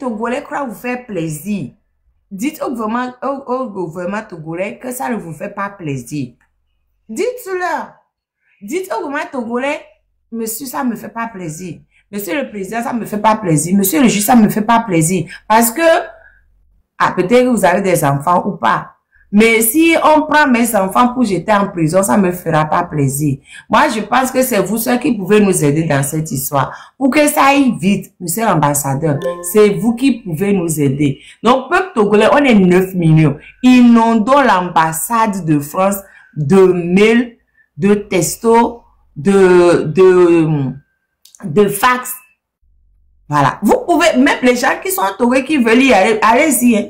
Togolais croient vous faire plaisir, dites au gouvernement togolais que ça ne vous fait pas plaisir. Dites-leur. Dites au gouvernement togolais, monsieur, ça ne me fait pas plaisir. Monsieur le président, ça ne me fait pas plaisir. Monsieur le juge, ça ne me fait pas plaisir. Parce que, peut-être que vous avez des enfants ou pas. Mais si on prend mes enfants pour jeter en prison, ça ne me fera pas plaisir. Moi, je pense que c'est vous ceux qui pouvez nous aider dans cette histoire. Pour que ça aille vite, monsieur l'ambassadeur, c'est vous qui pouvez nous aider. Donc, peuple togolais, on est 9 millions. Inondons l'ambassade de France de mails, de textos, de fax. Voilà. Vous pouvez, même les gens qui sont togolais qui veulent y aller, allez-y, hein.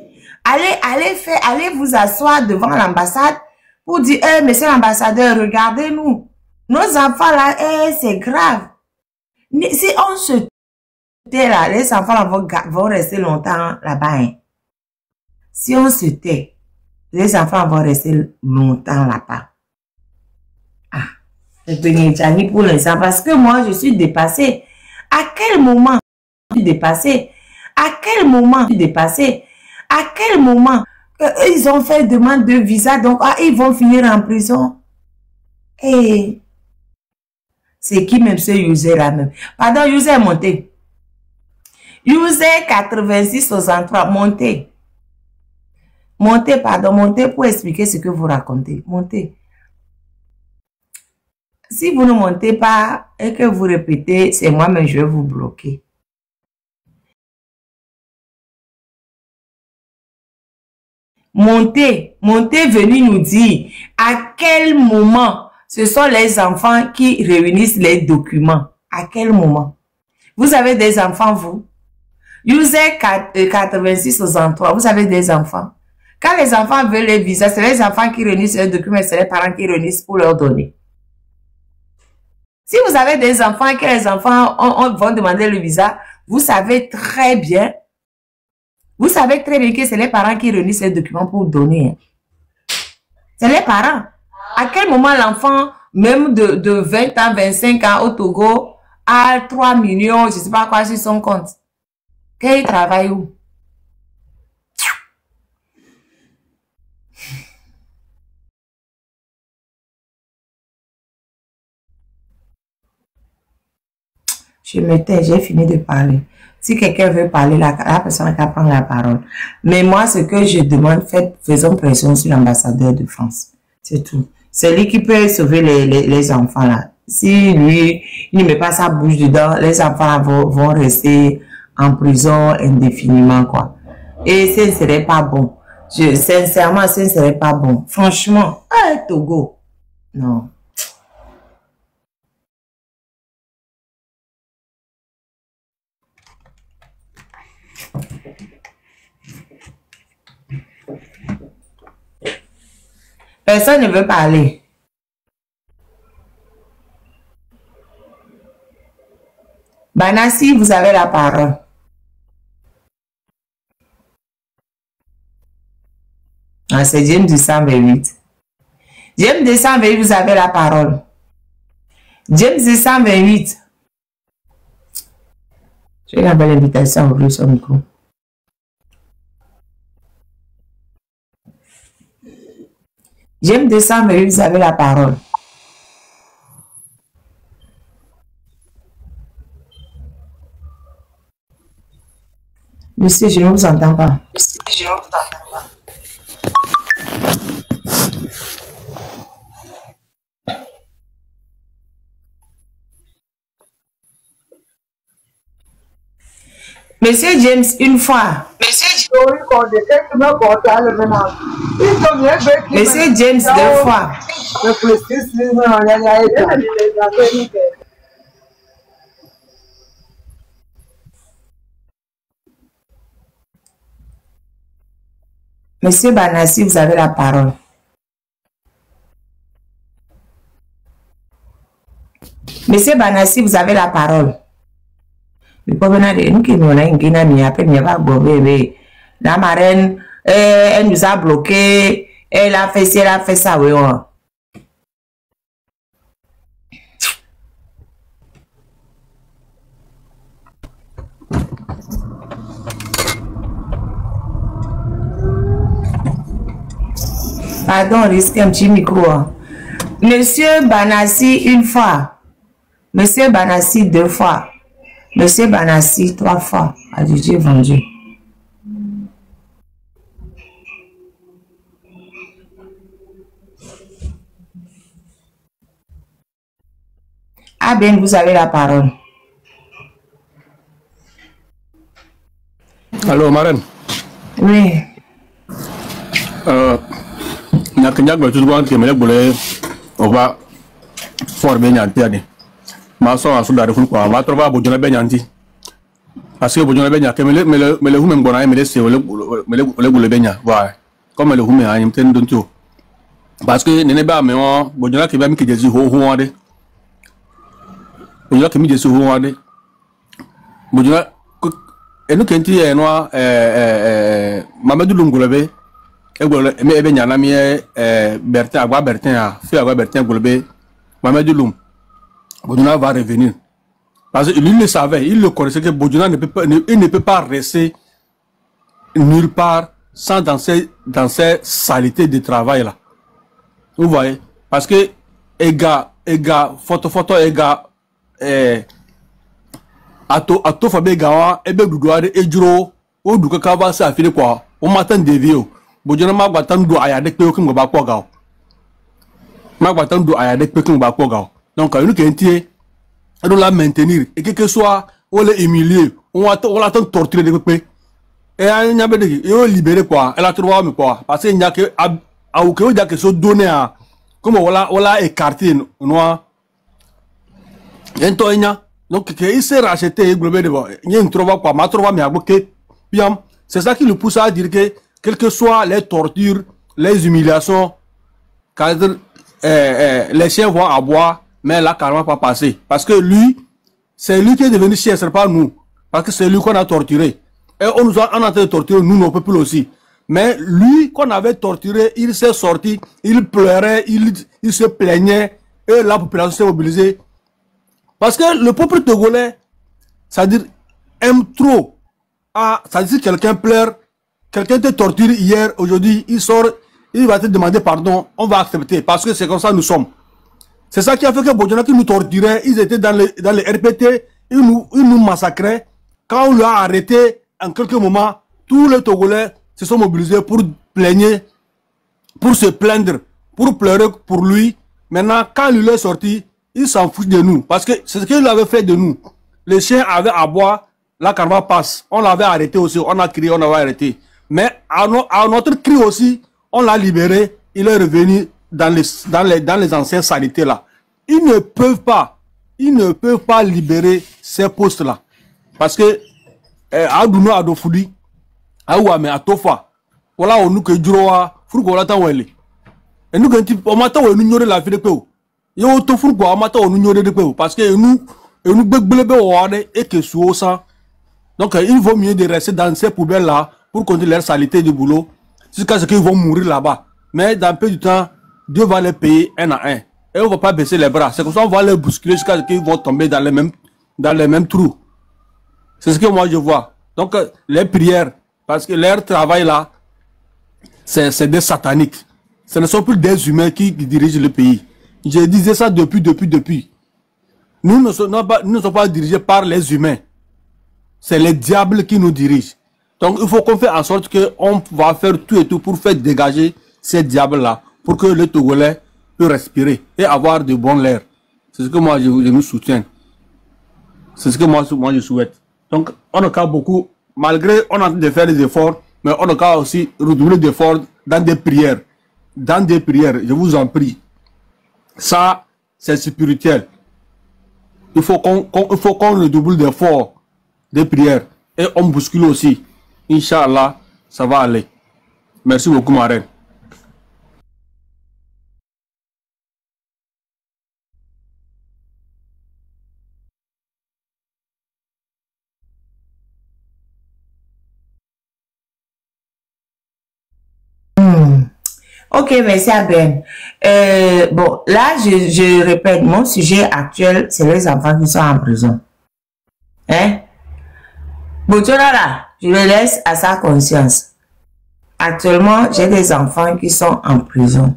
Allez vous asseoir devant l'ambassade pour dire, monsieur l'ambassadeur, regardez-nous. Nos enfants là, c'est grave. Si on se tait là, les enfants là vont rester longtemps là-bas, hein. Si on se tait, les enfants vont rester longtemps là-bas. Ah, je te pour l'instant parce que moi, je suis dépassée. À quel moment je suis dépassée? À quel moment je suis dépassée? À quel moment ils ont fait demande de visa, donc ils vont finir en prison? Et c'est qui même ce user là même? Pardon, user monté. User 8663, montez. Montez, pardon, montez pour expliquer ce que vous racontez. Montez. Si vous ne montez pas et que vous répétez, c'est moi-même, je vais vous bloquer. Montez, venez nous dire à quel moment ce sont les enfants qui réunissent les documents. À quel moment? Vous avez des enfants, vous? User 8663, vous avez des enfants. Quand les enfants veulent les visas, c'est les enfants qui réunissent les documents, c'est les parents qui réunissent pour leur donner. Si vous avez des enfants et que les enfants vont demander le visa, vous savez très bien. Vous savez très bien que c'est les parents qui réunissent les documents pour donner. C'est les parents. À quel moment l'enfant, même de 20 ans, 25 ans au Togo, a 3 millions, je ne sais pas quoi sur son compte? Qu'il travaille où? Je me tais, j'ai fini de parler. Si quelqu'un veut parler, la personne qui prend la parole. Mais moi, ce que je demande, faisons pression sur l'ambassadeur de France. C'est tout. C'est lui qui peut sauver les enfants là. Si lui, il ne met pas sa bouche dedans, les enfants là vont rester en prison indéfiniment, quoi. Et ce ne serait pas bon. Sincèrement, ce ne serait pas bon. Franchement, Togo. Non. Personne ne veut parler. Banassi, vous avez la parole. Ah, c'est James 228. James 228, vous avez la parole. James 228. Je vais une belle invitation à ouvrir son micro. James 228, vous avez la parole. Monsieur, je ne vous entends pas. Monsieur, je ne vous entends pas. Monsieur James, une fois. Monsieur James, deux fois. Monsieur Banassi, vous avez la parole. Monsieur Banassi, vous avez la parole. La marraine, elle nous a bloqué, elle a fait ci, elle a fait ça, oui. Pardon, risque un petit micro. Hein. Monsieur Banassi une fois. Monsieur Banassi 2 fois. Monsieur Banassi 3 fois. A Dieu vendu. Ah bien, vous avez la parole. Allô, marraine. Oui. Nyak ba tudu wan kemele bole oba forbe nyanti ani. Ma so asu da fun kwa ma troba bo jona be nyanti. Parce que bo jona be nya kemele mele hume ngona mele se mele bole be nya wa. Comme mele hume ani mten donto. Parce que nene ba me won bo jona ke ba mi ke jesi ho ho ade. Bo jona ke mi jesi ho ade. Bo jona enu kenti e no Mamadou Lungolebe ebe nyana mi Bertin agwa Bertin a fi agwa Bertin Golbe Mamadou Lum Boduna va revenir parce que lui le savait, il le connaissait que Boduna ne peut pas rester nulle part sans dans ces saletés de travail là. Vous voyez, parce que photo ato fabe gawa ebe duduade ejuro o duka ka ba sa fili kwa o matan devio bojona magbatan du aya de pe o kin ba kwa gawo magbatan du aya de pe kin ba kwa gawo donc nous kentie do la maintenir et que soit o le humilier on la tan torturer de pe et anya be de yo libérer quoi elle a trouvé me quoi parce que nya que a ou que o dia que so donner à comme wala écarter noir ento enya. Donc, il s'est racheté, c'est ça qui le pousse à dire que, quelles que soient les tortures, les humiliations, les chiens vont aboyer, mais là, carrément pas passer. Parce que lui, c'est lui qui est devenu chien, ce n'est pas nous. Parce que c'est lui qu'on a torturé. Et on a en train de torturer, nous, nos peuples aussi. Mais lui, qu'on avait torturé, il s'est sorti, il pleurait, il se plaignait, et la population s'est mobilisée. Parce que le peuple togolais, c'est-à-dire, aime trop. C'est-à-dire, quelqu'un pleure, quelqu'un te torture hier, aujourd'hui, il sort, il va te demander pardon, on va accepter, parce que c'est comme ça nous sommes. C'est ça qui a fait que Bodjona qui nous torturait, ils étaient dans les RPT, ils nous massacraient. Quand on l'a arrêté, en quelques moments, tous les Togolais se sont mobilisés pour plaigner, pour se plaindre, pour pleurer pour lui. Maintenant, quand il est sorti, il s'en fout de nous. Parce que c'est ce qu'il avait fait de nous. Les chiens avaient à boire, la caravane passe. On l'avait arrêté aussi, on a crié, on l'avait arrêté. Mais à notre cri aussi, on l'a libéré. Il est revenu dans les anciens saletés là. Ils ne peuvent pas libérer ces postes-là. Parce que, Adouno Adofoudi, Aouame Atofa, voilà, on nous que Djoua, Foukola Tawele. Et nous, on m'attend, on nous la vie de peu. Yo to furgo amata onu nyode de peu parce que nous begbelebe wade et que sous ça. Donc il vaut mieux de rester dans ces poubelles là pour continuer leur saleté du boulot jusqu'à ce qu'ils vont mourir là-bas. Mais dans peu de temps, Dieu va les payer un à un. Et on va pas baisser les bras. C'est comme ça on va les bousculer jusqu'à ce qu'ils vont tomber dans les mêmes trous. C'est ce que moi je vois. Donc les prières, parce que leur travail là, c'est des sataniques. Ce ne sont plus des humains qui dirigent le pays. Je disais ça depuis. Nous ne sommes pas dirigés par les humains. C'est les diables qui nous dirigent. Donc il faut qu'on fasse en sorte qu'on va faire tout et tout pour faire dégager ces diables-là, pour que le Togolais puisse respirer et avoir de bons airs. C'est ce que moi je nous soutiens. C'est ce que moi je souhaite. Donc on a qu'à beaucoup, malgré on a de faire des efforts, mais on a qu'à aussi redoubler d'efforts dans des prières. Dans des prières, je vous en prie. Ça, c'est spirituel. Il faut qu'on redouble d'efforts, de prières. Et on bouscule aussi. Inch'Allah, ça va aller. Merci beaucoup, ma reine. Ok, merci à Ben. Bon, là, je répète, mon sujet actuel, c'est les enfants qui sont en prison. Hein? Bon, là, je le laisse à sa conscience. Actuellement, j'ai des enfants qui sont en prison.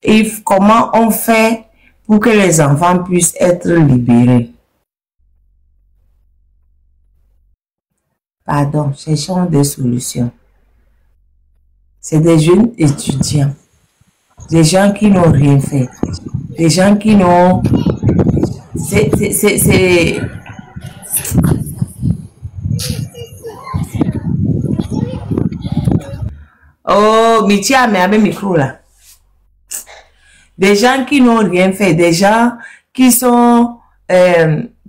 Et comment on fait pour que les enfants puissent être libérés? Pardon, cherchons des solutions. C'est des jeunes étudiants, des gens qui n'ont rien fait, des gens qui n'ont... Oh, Mitia, mais avec micro là. Des gens qui n'ont rien fait, des gens qui sont,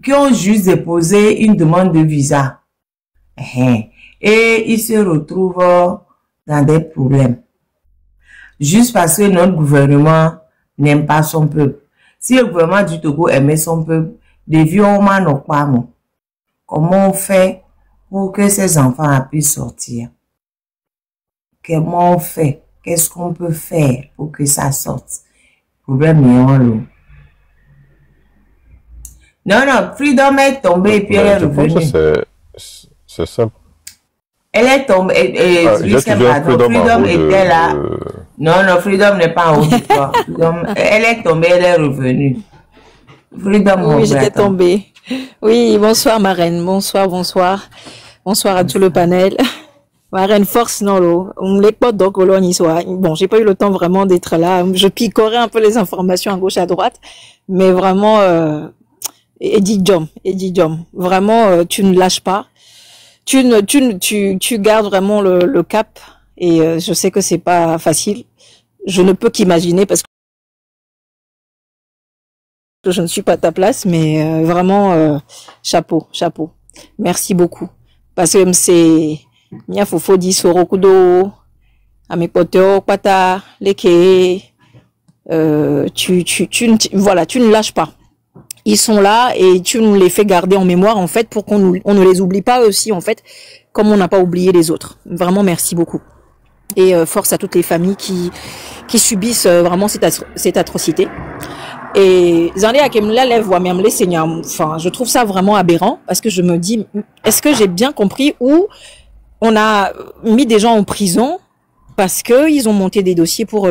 qui ont juste déposé une demande de visa. Et ils se retrouvent dans des problèmes. Juste parce que notre gouvernement n'aime pas son peuple. Si le gouvernement du Togo aimait son peuple, comment on fait pour que ces enfants puissent sortir? Comment on fait? Qu'est-ce qu'on peut faire pour que ça sorte? Problème est l'eau. Non, Freedom est tombée et puis elle est revenue. C'est simple. Elle est tombée. Freedom était là. Non, Freedom n'est pas en haut de toi. Elle est tombée, elle est revenue. Freedom, oui, j'étais tombée. Oui, bonsoir ma reine. Bonsoir. Bonsoir à tout le panel. Ma reine force non l'eau. Bon, j'ai pas eu le temps vraiment d'être là. Je picorais un peu les informations à gauche à droite, mais vraiment Eddie Jom, vraiment tu ne lâches pas. Tu gardes vraiment le cap et je sais que c'est pas facile. Je ne peux qu'imaginer parce que je ne suis pas à ta place, mais vraiment chapeau. Merci beaucoup parce que c'est Mia fofo di sorokudo amekoteo pata leke voilà, tu ne lâches pas. Ils sont là et tu nous les fais garder en mémoire en fait pour qu'on ne les oublie pas aussi en fait comme on n'a pas oublié les autres. Vraiment merci beaucoup. Et force à toutes les familles qui subissent vraiment cette atrocité. Et enfin, je trouve ça vraiment aberrant parce que je me dis, est-ce que j'ai bien compris où on a mis des gens en prison parce que ils ont monté des dossiers pour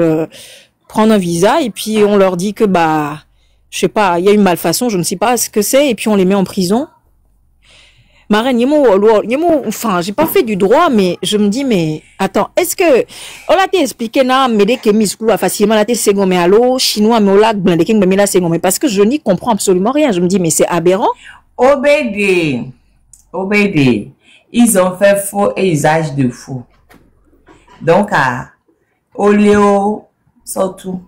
prendre un visa et puis on leur dit que je sais pas, il y a une malfaçon, je ne sais pas ce que c'est et puis on les met en prison. Marraine, enfin, j'ai pas fait du droit, mais je me dis, mais attends, est-ce que on l'a expliqué na mais que miscou a facilement la segome allo chinois mais la blindé que la segome parce que je n'y comprends absolument rien. Je me dis mais c'est aberrant. Obédé. Ils ont fait faux et usage de faux. Donc au lieu surtout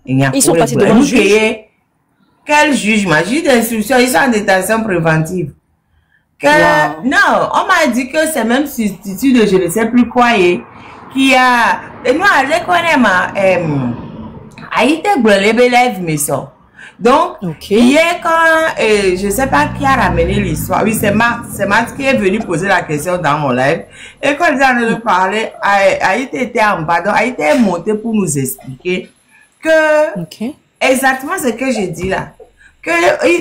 ils sont passés devant le juge. Quel jugement? Juge d'instruction, ils sont en détention préventive. Wow. Non, on m'a dit que c'est même substitut de je ne sais plus quoi qui a et nous allons connaître Haïti Global mais ça. Donc hier quand je sais pas qui a ramené l'histoire. Oui, c'est Marthe qui est venu poser la question dans mon live et quand ils en ont parlé, Haïti était en bas, donc Haïti est monté pour nous expliquer que exactement ce que j'ai dit là. Que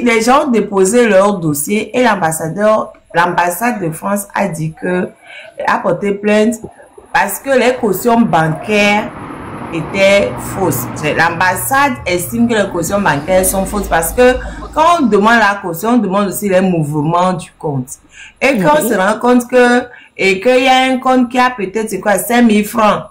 les gens ont déposé leur dossier et l'ambassade de France a dit que a porté plainte parce que les cautions bancaires étaient fausses. L'ambassade estime que les cautions bancaires sont fausses parce que quand on demande la caution, on demande aussi les mouvements du compte. Et quand on se rend compte que qu'il y a un compte qui a peut-être 5 000 francs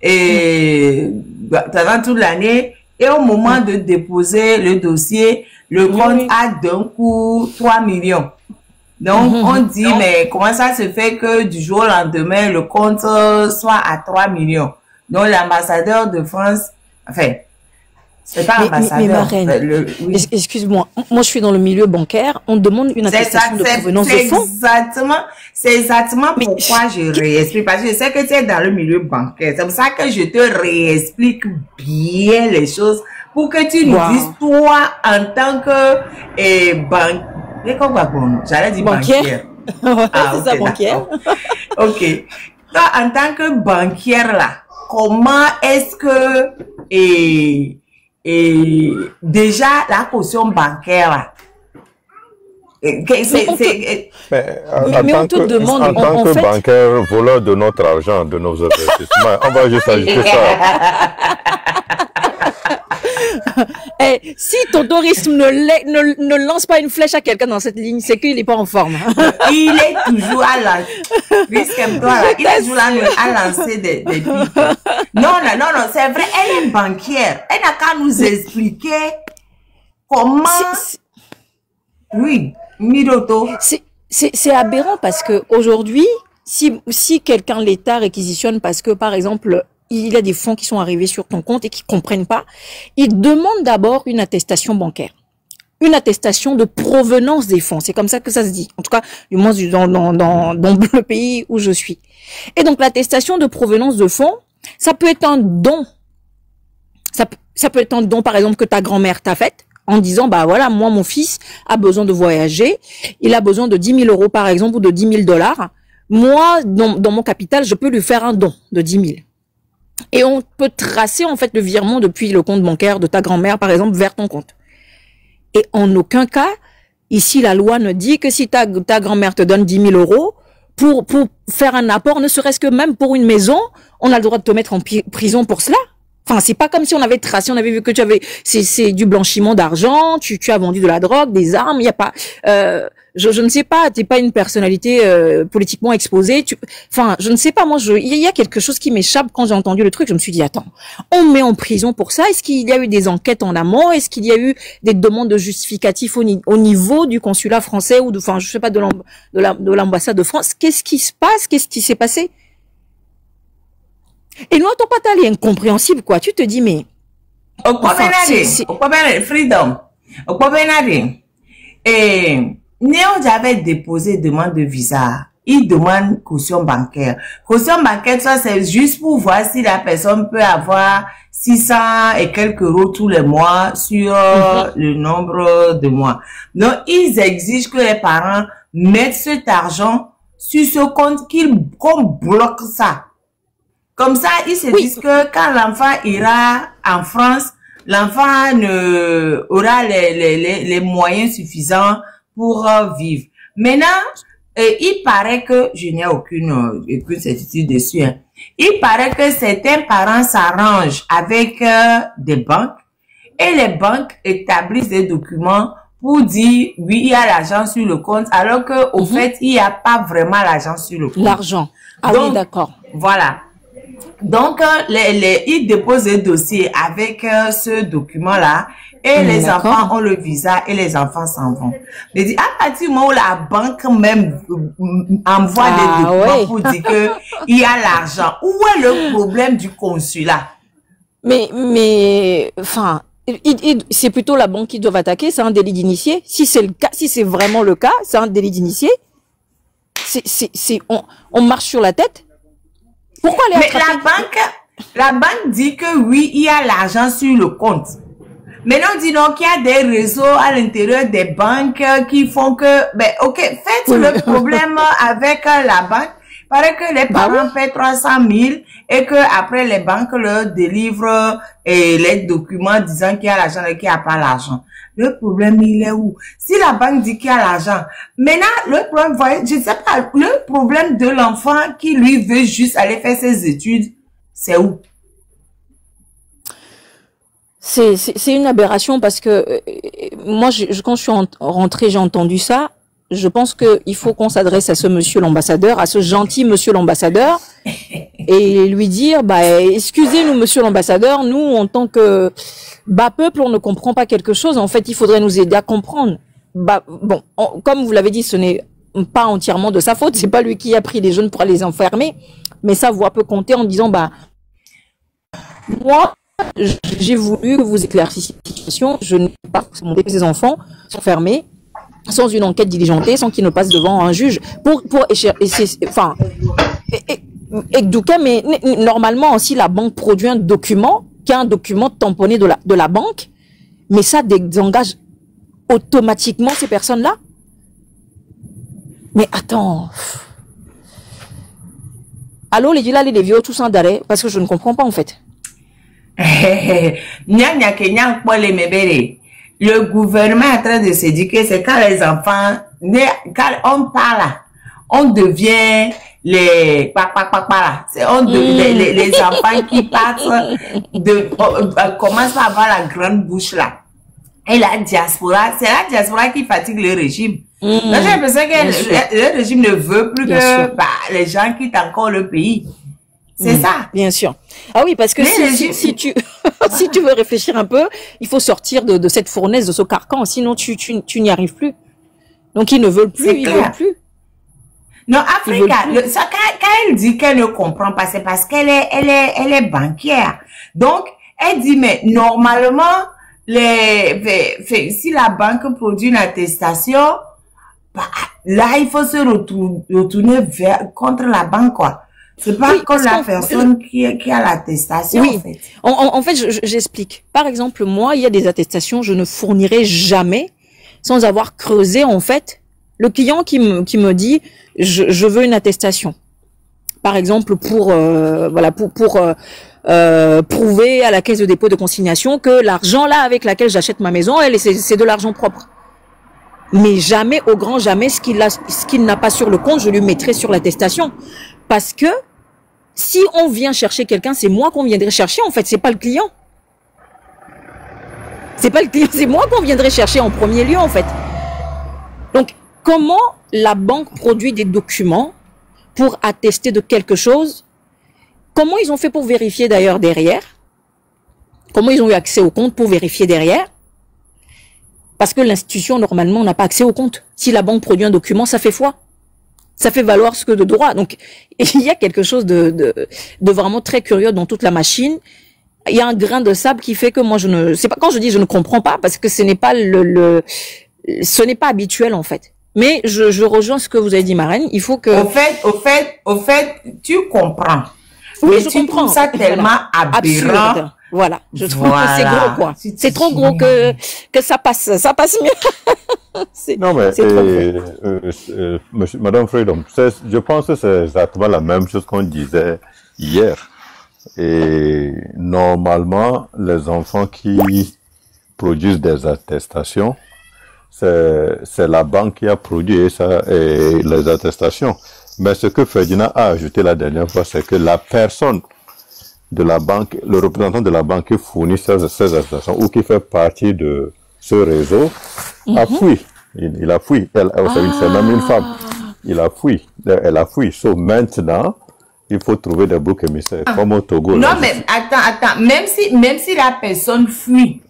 et pendant toute l'année et au moment de déposer le dossier, le compte a d'un coup 3 millions. Donc, on dit, mais comment ça se fait que du jour au lendemain, le compte soit à 3 millions? Donc, l'ambassadeur de France, enfin, c'est pas l'ambassadeur. Mais ma reine, excuse-moi, moi je suis dans le milieu bancaire, on demande une attestation de provenance de fonds. C'est exactement pourquoi je réexplique, parce que je sais que tu es dans le milieu bancaire. C'est pour ça que je te réexplique bien les choses pour que tu nous dises, toi, en tant que j'allais dire banquière. C'est ça, banquière. Ok. Toi, en tant que banquière, là, comment est-ce que, déjà, la caution bancaire, là, Mais Mais on te demande, en tant en que fait, bancaire, voleur de notre argent, de nos investissements, on va juste ajouter ça. eh, si ton tourisme ne lance pas une flèche à quelqu'un dans cette ligne, c'est qu'il n'est pas en forme. Il est toujours à la... Il est toujours là à lancer des piques. Non, c'est vrai, elle est banquière. Elle n'a qu'à nous expliquer comment... Oui, Miroto. C'est aberrant parce que aujourd'hui, si quelqu'un, l'État réquisitionne parce que, par exemple, il y a des fonds qui sont arrivés sur ton compte et qui comprennent pas, il demande d'abord une attestation bancaire. Une attestation de provenance des fonds. C'est comme ça que ça se dit. En tout cas, du moins dans le pays où je suis. Et donc, l'attestation de provenance de fonds, ça peut être un don. Ça peut être un don, par exemple, que ta grand-mère t'a fait, en disant, bah voilà, moi, mon fils a besoin de voyager. Il a besoin de 10 000 euros, par exemple, ou de 10 000 $. Moi, dans mon capital, je peux lui faire un don de 10 000. Et on peut tracer, en fait, le virement depuis le compte bancaire de ta grand-mère, par exemple, vers ton compte. Et en aucun cas, ici, la loi ne dit que si ta grand-mère te donne 10 000 euros pour faire un apport, ne serait-ce que même pour une maison, on a le droit de te mettre en prison pour cela. Enfin, c'est pas comme si on avait tracé, on avait vu que c'est du blanchiment d'argent, tu as vendu de la drogue, des armes, il y a pas, je ne sais pas, t'es pas une personnalité politiquement exposée, enfin, je ne sais pas, moi, il y a quelque chose qui m'échappe quand j'ai entendu le truc, je me suis dit, attends, on me met en prison pour ça, est-ce qu'il y a eu des enquêtes en amont, est-ce qu'il y a eu des demandes de justificatifs au niveau du consulat français ou enfin, je sais pas, de l'ambassade de France, qu'est-ce qui se passe, qu'est-ce qui s'est passé? Et nous, ton patal est incompréhensible, quoi. Tu te dis, mais... Freedom. Et Néo j'avais déposé demande de visa. Il demande caution bancaire. Caution bancaire, ça, c'est juste pour voir si la personne peut avoir 600 et quelques euros tous les mois sur le nombre de mois. Donc, ils exigent que les parents mettent cet argent sur ce compte qu'on bloque ça. Comme ça, ils se disent que quand l'enfant ira en France, l'enfant aura les moyens suffisants pour vivre. Maintenant, il paraît que, je n'ai aucune certitude dessus, hein. Il paraît que certains parents s'arrangent avec des banques et les banques établissent des documents pour dire, oui, il y a l'argent sur le compte, alors que au fait, il n'y a pas vraiment l'argent sur le compte. L'argent. Ah donc, oui, d'accord. Voilà. Donc, ils déposent des dossiers avec ce document-là et les enfants ont le visa et les enfants s'en vont. Mais dit, à partir du moment où la banque même envoie des documents pour dire que il y a l'argent, où est le problème du consulat? Mais, enfin, c'est plutôt la banque qui doit attaquer, c'est un délit d'initié. Si c'est le cas, si c'est vraiment le cas, c'est un délit d'initié. On marche sur la tête. Pourquoi les la banque dit que oui, il y a l'argent sur le compte. Maintenant, on dit non qu'il y a des réseaux à l'intérieur des banques qui font que, ben, ok, faites le problème avec la banque. Il paraît que les parents paient 300 000 et que après les banques leur délivrent les documents disant qu'il y a l'argent et qu'il n'y a pas l'argent. Le problème, il est où? Si la banque dit qu'il y a l'argent, maintenant, le problème, voyez, je ne sais pas, le problème de l'enfant qui, lui, veut juste aller faire ses études, c'est où? C'est une aberration parce que moi, quand je suis rentrée, j'ai entendu ça. Je pense qu'il faut qu'on s'adresse à ce monsieur l'ambassadeur, à ce gentil monsieur l'ambassadeur, et lui dire, bah, excusez-nous monsieur l'ambassadeur, nous, en tant que bas peuple, on ne comprend pas quelque chose. En fait, il faudrait nous aider à comprendre. Bah, bon, comme vous l'avez dit, ce n'est pas entièrement de sa faute. C'est pas lui qui a pris les jeunes pour aller les enfermer, mais sa voix peut compter en disant, bah, moi, j'ai voulu que vous éclaircissiez la situation. Je n'ai pas montré que ces enfants sont fermés sans une enquête diligentée, sans qu'ils ne passent devant un juge mais normalement aussi la banque produit un document qui est un document tamponné de la banque, mais ça désengage automatiquement ces personnes-là. Mais attends. Allô, les vieux, tout ça d'arrêt, parce que je ne comprends pas en fait. Le gouvernement est en train de se dire que c'est quand les enfants quand on parle, on devient les les enfants qui partent commencent à avoir la grande bouche là. Et la diaspora, c'est la diaspora qui fatigue le régime. Donc, j'ai l'impression que le régime ne veut plus que les gens quittent encore le pays. C'est ça. Bien sûr. Ah oui, parce que si tu si tu veux réfléchir un peu, il faut sortir de cette fournaise, de ce carcan, sinon tu n'y arrives plus. Donc ils ne veulent plus, ils veulent plus. Non, Africa, quand elle dit qu'elle ne comprend pas, c'est parce qu'elle est banquière. Donc, elle dit, mais normalement, si la banque produit une attestation, là, il faut se retourner contre la banque, quoi. C'est pas comme la personne qui a l'attestation, oui. En fait. En fait, j'explique. Par exemple, moi, il y a des attestations, je ne fournirai jamais sans avoir creusé, en fait, le client qui me dit, je veux une attestation. Par exemple, pour prouver à la caisse de dépôt de consignation que l'argent là avec laquelle j'achète ma maison, c'est de l'argent propre. Mais jamais, au grand jamais, ce qu'il n'a pas sur le compte, je lui mettrai sur l'attestation. Parce que si on vient chercher quelqu'un, c'est moi qu'on viendrait chercher, en fait, c'est pas le client. C'est pas le client, c'est moi qu'on viendrait chercher en premier lieu, en fait. Donc, comment la banque produit des documents pour attester de quelque chose? Comment ils ont fait pour vérifier d'ailleurs derrière? Comment ils ont eu accès au compte pour vérifier derrière? Parce que l'institution, normalement, n'a pas accès au compte. Si la banque produit un document, ça fait foi. Ça fait valoir ce que de droit. Donc, il y a quelque chose de vraiment très curieux dans toute la machine. Il y a un grain de sable qui fait que moi, c'est pas quand je dis je ne comprends pas, parce que ce n'est pas ce n'est pas habituel, en fait. Mais je rejoins ce que vous avez dit, Marraine. Il faut que... Au fait, tu comprends. Oui, mais je tu comprends. trouves ça tellement aberrant. Absurde. Voilà. Je trouve que c'est gros, quoi. C'est trop gros que ça passe mieux. Non, mais, Madame Freedom, je pense que c'est exactement la même chose qu'on disait hier. Et normalement, les enfants qui produisent des attestations, c'est la banque qui a produit ça et les attestations. Mais ce que Ferdinand a ajouté la dernière fois, c'est que la personne de la banque, le représentant de la banque qui fournit ces attestations ou qui fait partie de ce réseau, a fui. Il a fui. C'est même une femme. Elle a fui. So maintenant, il faut trouver des boucs émissaires, comme au Togo. Non, mais attends. Même si la personne fuit,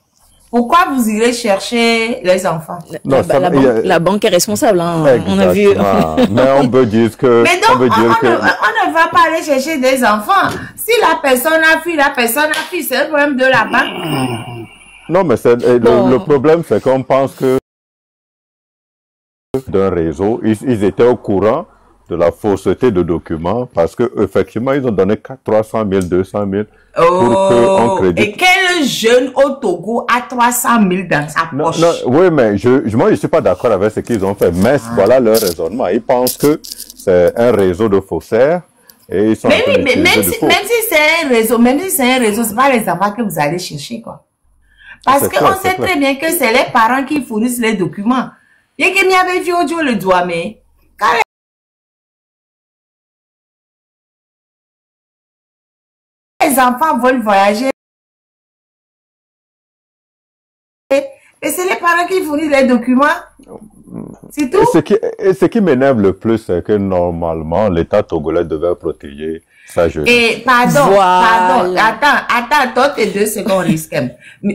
pourquoi vous irez chercher les enfants? Non, la banque est responsable, hein. On a vu. Mais on peut dire que... Mais donc, on ne va pas aller chercher des enfants. Si la personne a fui, c'est le problème de la banque. Non, mais le problème, c'est qu'on pense que d'un réseau, ils étaient au courant de la fausseté de documents parce que effectivement ils ont donné 300 000, 200 000 pour qu'on crédite. Et quel jeune au Togo a 300 000 dans sa poche? Non, oui, mais moi je suis pas d'accord avec ce qu'ils ont fait, mais voilà leur raisonnement. Ils pensent que c'est un réseau de faussaires et ils sont même si c'est un réseau, c'est pas les enfants que vous allez chercher, quoi. Parce qu'on sait très bien que c'est les parents qui fournissent les documents. Il y a qui avait vu audio le doigt, mais quand les enfants veulent voyager, et c'est les parents qui fournissent les documents. C'est tout. Et ce qui m'énerve le plus, c'est que normalement, l'État togolais devait protéger sa jeunesse. Et pardon. Attends, toi t'es 2 secondes, Riskem.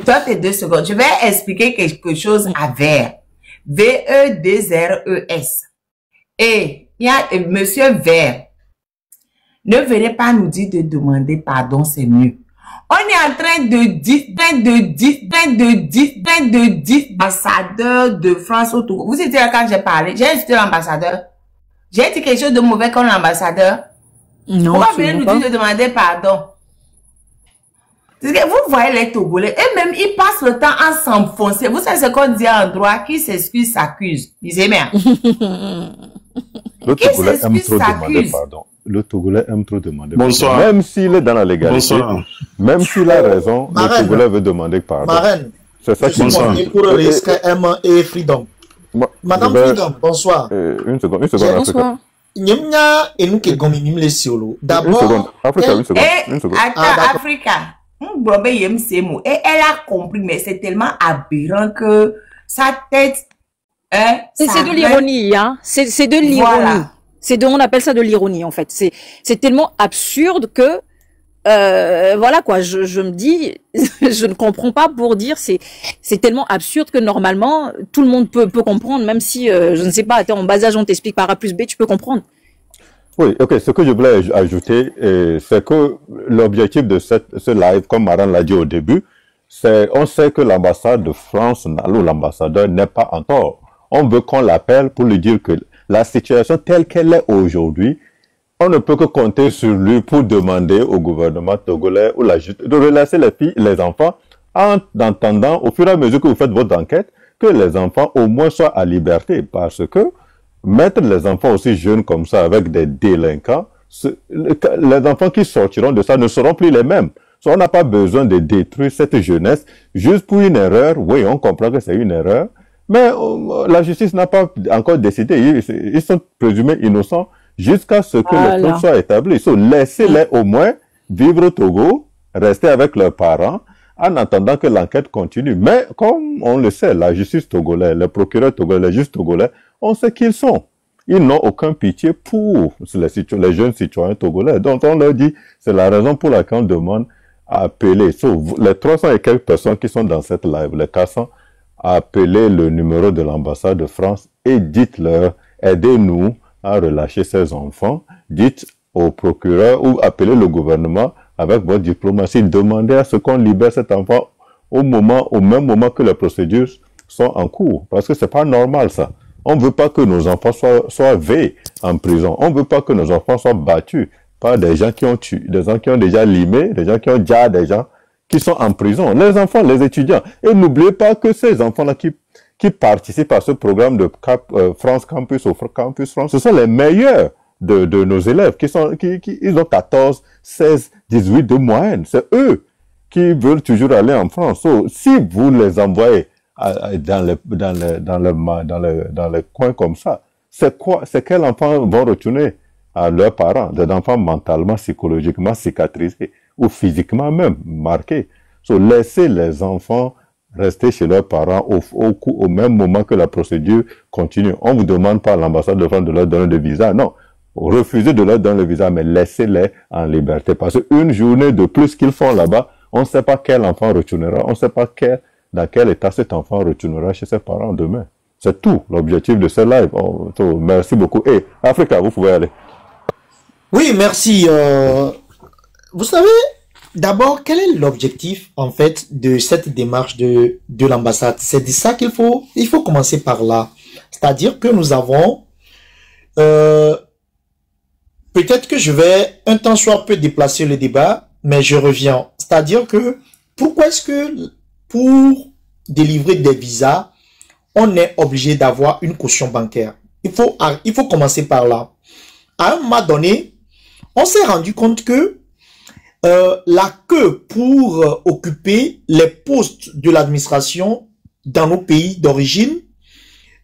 Toi t'es 2 secondes. Je vais expliquer quelque chose à Vert. V-E-2-R-E-S. Et il y a Monsieur Vert. Ne venez pas nous dire de demander pardon, c'est mieux. On est en train de dire, ambassadeur de France au Togo. Vous étiez là quand j'ai parlé. J'ai insulté l'ambassadeur. J'ai dit quelque chose de mauvais comme l'ambassadeur. Non. Pourquoi venez nous dire de demander pardon? Vous voyez les Togolais, eux-mêmes, ils passent le temps à s'enfoncer. Vous savez ce qu'on dit en droit, qui s'excuse s'accuse. Disez bien. Le Togolais aime trop demander pardon. Le Togolais aime trop demander Bonsoir. pardon. Même s'il est dans la légalité, même s'il a raison, le Togolais veut demander pardon. Marraine, c'est ça qui bonsoir. Et pour risque M et Freedom. Moi, Madame je vais- Freedom, bonsoir. une seconde, J'ai- Africa. Bonsoir. Nyemnya et nous qui gominim les siolo. Une D'abord, seconde, Africa, quel- une seconde, Et une seconde. attends, Ah, d'accord. Africa, Mbrobe yem ces mots. Et elle a compris, mais c'est tellement aberrant que sa tête. Hein, C'est ça de reste- l'ironie, hein. C'est de l'ironie. Voilà. On appelle ça de l'ironie, en fait. C'est tellement absurde que, voilà, quoi. Je me dis, je ne comprends pas pour dire, c'est tellement absurde que normalement, tout le monde peut comprendre, même si, je ne sais pas, attends, en bas âge, on t'explique par A plus B, tu peux comprendre. Oui, ok. Ce que je voulais ajouter, c'est que l'objectif de ce live, comme Maran l'a dit au début, c'est, on sait que l'ambassade de France, ou l'ambassadeur n'est pas en tort. On veut qu'on l'appelle pour lui dire que la situation telle qu'elle est aujourd'hui, on ne peut que compter sur lui pour demander au gouvernement togolais ou la justice de relaisser les filles, les enfants, en attendant, au fur et à mesure que vous faites votre enquête, que les enfants au moins soient à liberté, parce que mettre les enfants aussi jeunes comme ça avec des délinquants, les enfants qui sortiront de ça ne seront plus les mêmes. So, on n'a pas besoin de détruire cette jeunesse juste pour une erreur. Oui, on comprend que c'est une erreur, mais la justice n'a pas encore décidé. Ils sont présumés innocents jusqu'à ce que Voilà. les faits soient établis. So, laissez-les au moins vivre au Togo, rester avec leurs parents, en attendant que l'enquête continue. Mais comme on le sait, la justice togolaise, le procureur togolais, les juges togolais, on sait qui ils sont. Ils n'ont aucun pitié pour les jeunes citoyens togolais. Donc on leur dit, c'est la raison pour laquelle on demande à appeler. So, les 300 et quelques personnes qui sont dans cette live, les 400, à appeler le numéro de l'ambassade de France et dites-leur, aidez-nous à relâcher ces enfants. Dites au procureur ou appelez le gouvernement avec votre diplomatie, demandez à ce qu'on libère cet enfant au même moment que les procédures sont en cours. Parce que c'est pas normal, ça. On veut pas que nos enfants soient vés en prison. On veut pas que nos enfants soient battus par des gens qui ont tué, des gens qui ont déjà limé, des gens qui ont déjà des gens qui sont en prison. Les enfants, les étudiants. Et n'oubliez pas que ces enfants-là qui participent à ce programme de France Campus ou Campus France, ce sont les meilleurs de nos élèves ils ont 14, 16, 18 de moyenne. C'est eux qui veulent toujours aller en France. So, si vous les envoyez dans les coins comme ça, c'est quels enfants vont retourner à leurs parents? Des enfants mentalement, psychologiquement cicatrisés ou physiquement même marqués. So, laissez les enfants rester chez leurs parents au même moment que la procédure continue. On ne vous demande pas à l'ambassade de France de leur donner de visa, non. Refusez de leur donner le visa, mais laissez-les en liberté. Parce qu'une journée de plus qu'ils font là-bas, on ne sait pas quel enfant retournera, on ne sait pas dans quel état cet enfant retournera chez ses parents demain. C'est tout l'objectif de ce live. Merci beaucoup. Et Africa, vous pouvez aller. Oui, merci. Vous savez, d'abord, quel est l'objectif, en fait, de cette démarche de l'ambassade? C'est de ça il faut commencer par là. C'est-à-dire que nous avons, peut-être que je vais un temps soit peu déplacer le débat, mais je reviens. C'est-à-dire que, pourquoi est-ce que pour délivrer des visas, on est obligé d'avoir une caution bancaire? Il faut commencer par là. À un moment donné, on s'est rendu compte que la queue pour occuper les postes de l'administration dans nos pays d'origine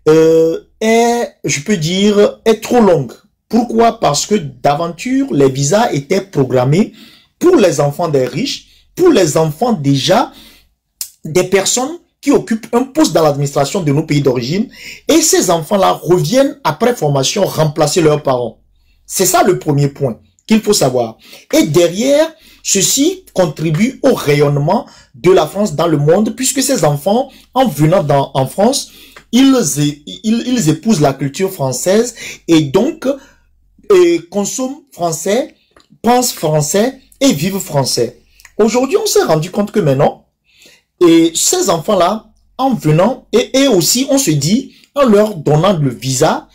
est, je peux dire, est trop longue. Pourquoi? Parce que d'aventure, les visas étaient programmés pour les enfants des riches, pour les enfants déjà des personnes qui occupent un poste dans l'administration de nos pays d'origine, et ces enfants-là reviennent après formation remplacer leurs parents. C'est ça le premier point qu'il faut savoir. Et derrière, ceci contribue au rayonnement de la France dans le monde, puisque ces enfants, en venant en France, ils épousent la culture française et donc consomment français, pensent français et vivent français. Aujourd'hui, on s'est rendu compte que maintenant, et ces enfants-là, en venant, et aussi on se dit, en leur donnant le visa,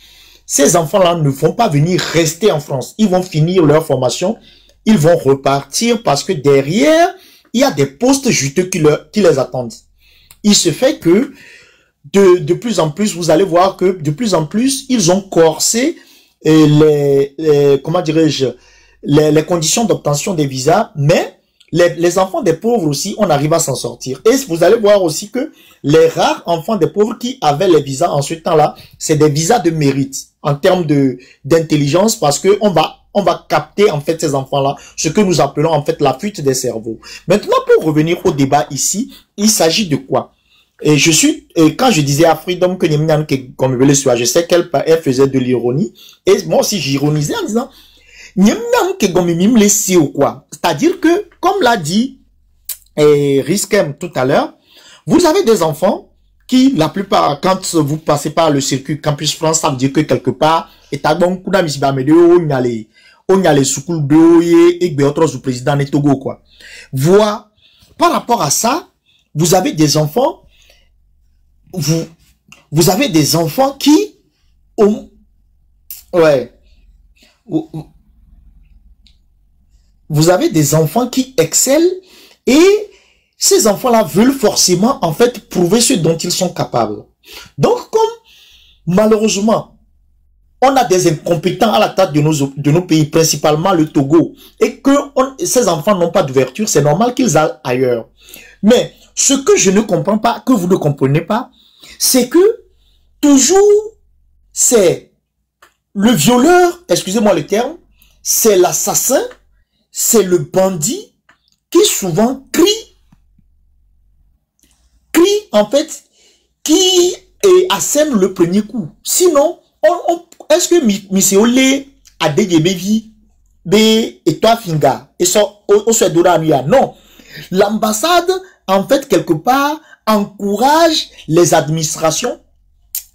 ces enfants-là ne vont pas venir rester en France. Ils vont finir leur formation, ils vont repartir parce que derrière, il y a des postes juteux qui les attendent. Il se fait que de plus en plus, vous allez voir que de plus en plus, ils ont corsé comment dirais-je, les conditions d'obtention des visas, mais les enfants des pauvres aussi, on arrive à s'en sortir. Et vous allez voir aussi que les rares enfants des pauvres qui avaient les visas en ce temps-là, c'est des visas de mérite en termes d'intelligence, parce que on va capter en fait ces enfants-là, ce que nous appelons en fait la fuite des cerveaux. Maintenant, pour revenir au débat ici, il s'agit de quoi? Et quand je disais à Freedom que je sais qu'elle faisait de l'ironie, et moi aussi j'ironisais en disant c'est-à-dire que, comme l'a dit Riskem tout à l'heure, vous avez des enfants qui, la plupart, quand vous passez par le circuit Campus France, ça veut dire que quelque part, et t'as bon coup on y a les soukoul de et autres président et Togo, quoi. Voir, par rapport à ça, vous avez des enfants, vous avez des enfants qui ont, vous avez des enfants qui excellent et ces enfants-là veulent forcément, en fait, prouver ce dont ils sont capables. Donc, comme, malheureusement, on a des incompétents à la tête de nos pays, principalement le Togo, et que ces enfants n'ont pas d'ouverture, c'est normal qu'ils aillent ailleurs. Mais, ce que je ne comprends pas, que vous ne comprenez pas, c'est que, toujours, c'est le violeur, excusez-moi le terme, c'est l'assassin, c'est le bandit qui souvent crie en fait, qui assème le premier coup. Sinon, est-ce que Miseole a des bébés et toi finga et ça non. L'ambassade, en fait, quelque part, encourage les administrations,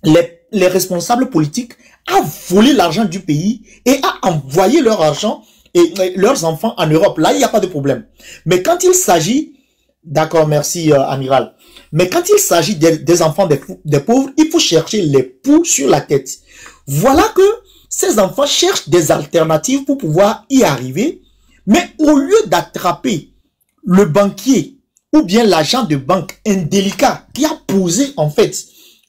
les responsables politiques à voler l'argent du pays et à envoyer leur argent et leurs enfants en Europe. Là, il n'y a pas de problème. Mais quand il s'agit, d'accord, merci amiral, mais quand il s'agit des enfants des pauvres, il faut chercher les poux sur la tête. Voilà que ces enfants cherchent des alternatives pour pouvoir y arriver, mais au lieu d'attraper le banquier ou bien l'agent de banque indélicat qui a posé en fait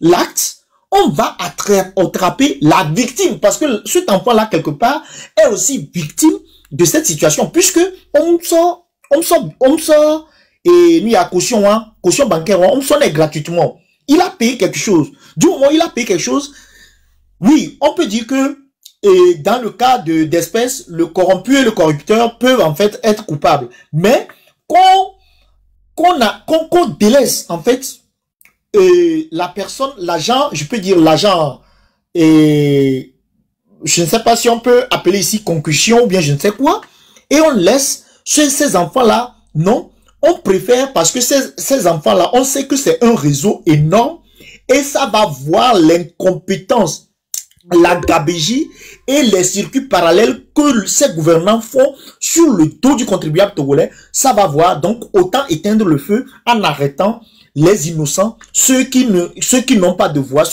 l'acte, on va attraper la victime, parce que cet enfant-là, quelque part, est aussi victime de cette situation, puisque on sort, et lui, à caution bancaire, on me sonne gratuitement. Il a payé quelque chose. Du moment où il a payé quelque chose, oui, on peut dire que, dans le cas d'espèces, le corrompu et le corrupteur peuvent en fait être coupables. Mais, qu'on délaisse, en fait, la personne, l'agent, je peux dire l'agent, et je ne sais pas si on peut appeler ici concussion ou bien je ne sais quoi, et on laisse ces enfants-là, non, on préfère parce que ces enfants-là, on sait que c'est un réseau énorme et ça va voir l'incompétence, la gabégie et les circuits parallèles que ces gouvernants font sur le dos du contribuable togolais. Ça va voir, donc autant éteindre le feu en arrêtant les innocents, ceux qui n'ont pas de voix,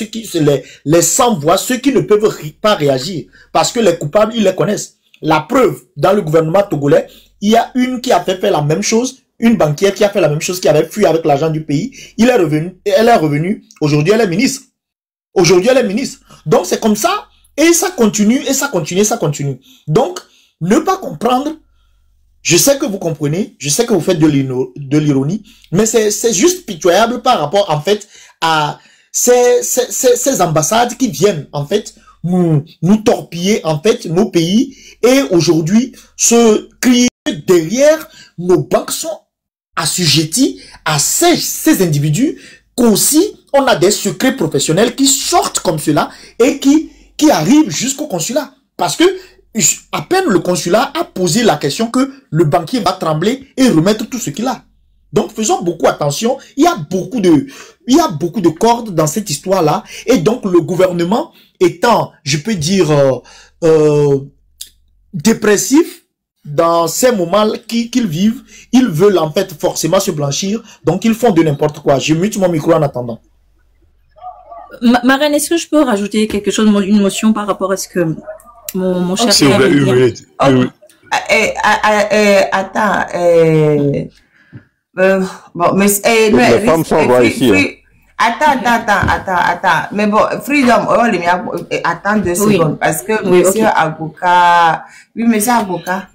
les sans voix, ceux qui ne peuvent pas réagir, parce que les coupables, ils les connaissent. La preuve, dans le gouvernement togolais, il y a une qui a fait la même chose, une banquière qui a fait la même chose, qui avait fui avec l'argent du pays. Elle est revenue, aujourd'hui elle est ministre. Aujourd'hui elle est ministre. Donc c'est comme ça, et ça continue, et ça continue, et ça continue. Donc, ne pas comprendre. Je sais que vous comprenez, je sais que vous faites de l'ironie, mais c'est juste pitoyable par rapport, en fait, à ces ambassades qui viennent, en fait, nous torpiller, en fait, nos pays, et aujourd'hui, se crier derrière, nos banques sont assujetties à ces individus, qu'aussi, on a des secrets professionnels qui sortent comme cela, et qui arrivent jusqu'au consulat. Parce que, à peine le consulat a posé la question que le banquier va trembler et remettre tout ce qu'il a. Donc faisons beaucoup attention, il y a beaucoup de cordes dans cette histoire-là, et donc le gouvernement étant, je peux dire, dépressif dans ces moments qu'ils vivent, ils veulent en fait forcément se blanchir, donc ils font de n'importe quoi. Je mute mon micro en attendant. Marraine, est-ce que je peux rajouter quelque chose, une motion par rapport à ce que mon cher s'il vous plaît, une minute. Attends, bon, mais les femmes sont là ici. Attends. Mais bon, Freedom, attends 2 secondes, parce que oui, monsieur Agoka, oui, monsieur Agoka.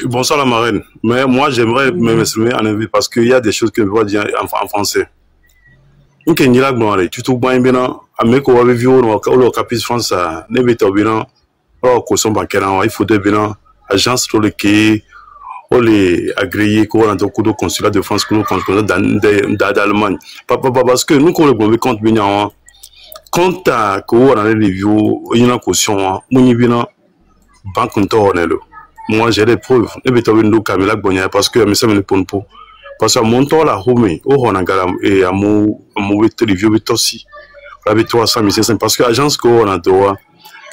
Bonsoir la marraine. Mais moi, j'aimerais m'exprimer en anglais parce qu'il y a des choses que je vois dire en français. Ok, ni la gloire. Tu te vois bien. Avec au avion, au capital France, ne bête au bien. Oh, caution bancaire, il faut de bien. Agence sur le quai, ou les agréés, qu'on a donc au consulat de France, qu'on a consulat d'Allemagne. Parce que nous, quand on le compte bien, quand on a les reviews, il y a une caution, on y vient. Banque moi j'ai des preuves ne bɛ taw ndo kamela gbonya parce que ça me pon po parce que mon temps la home o hona gala et amu review bitosi la bɛ 300 parce que agence ko on a droit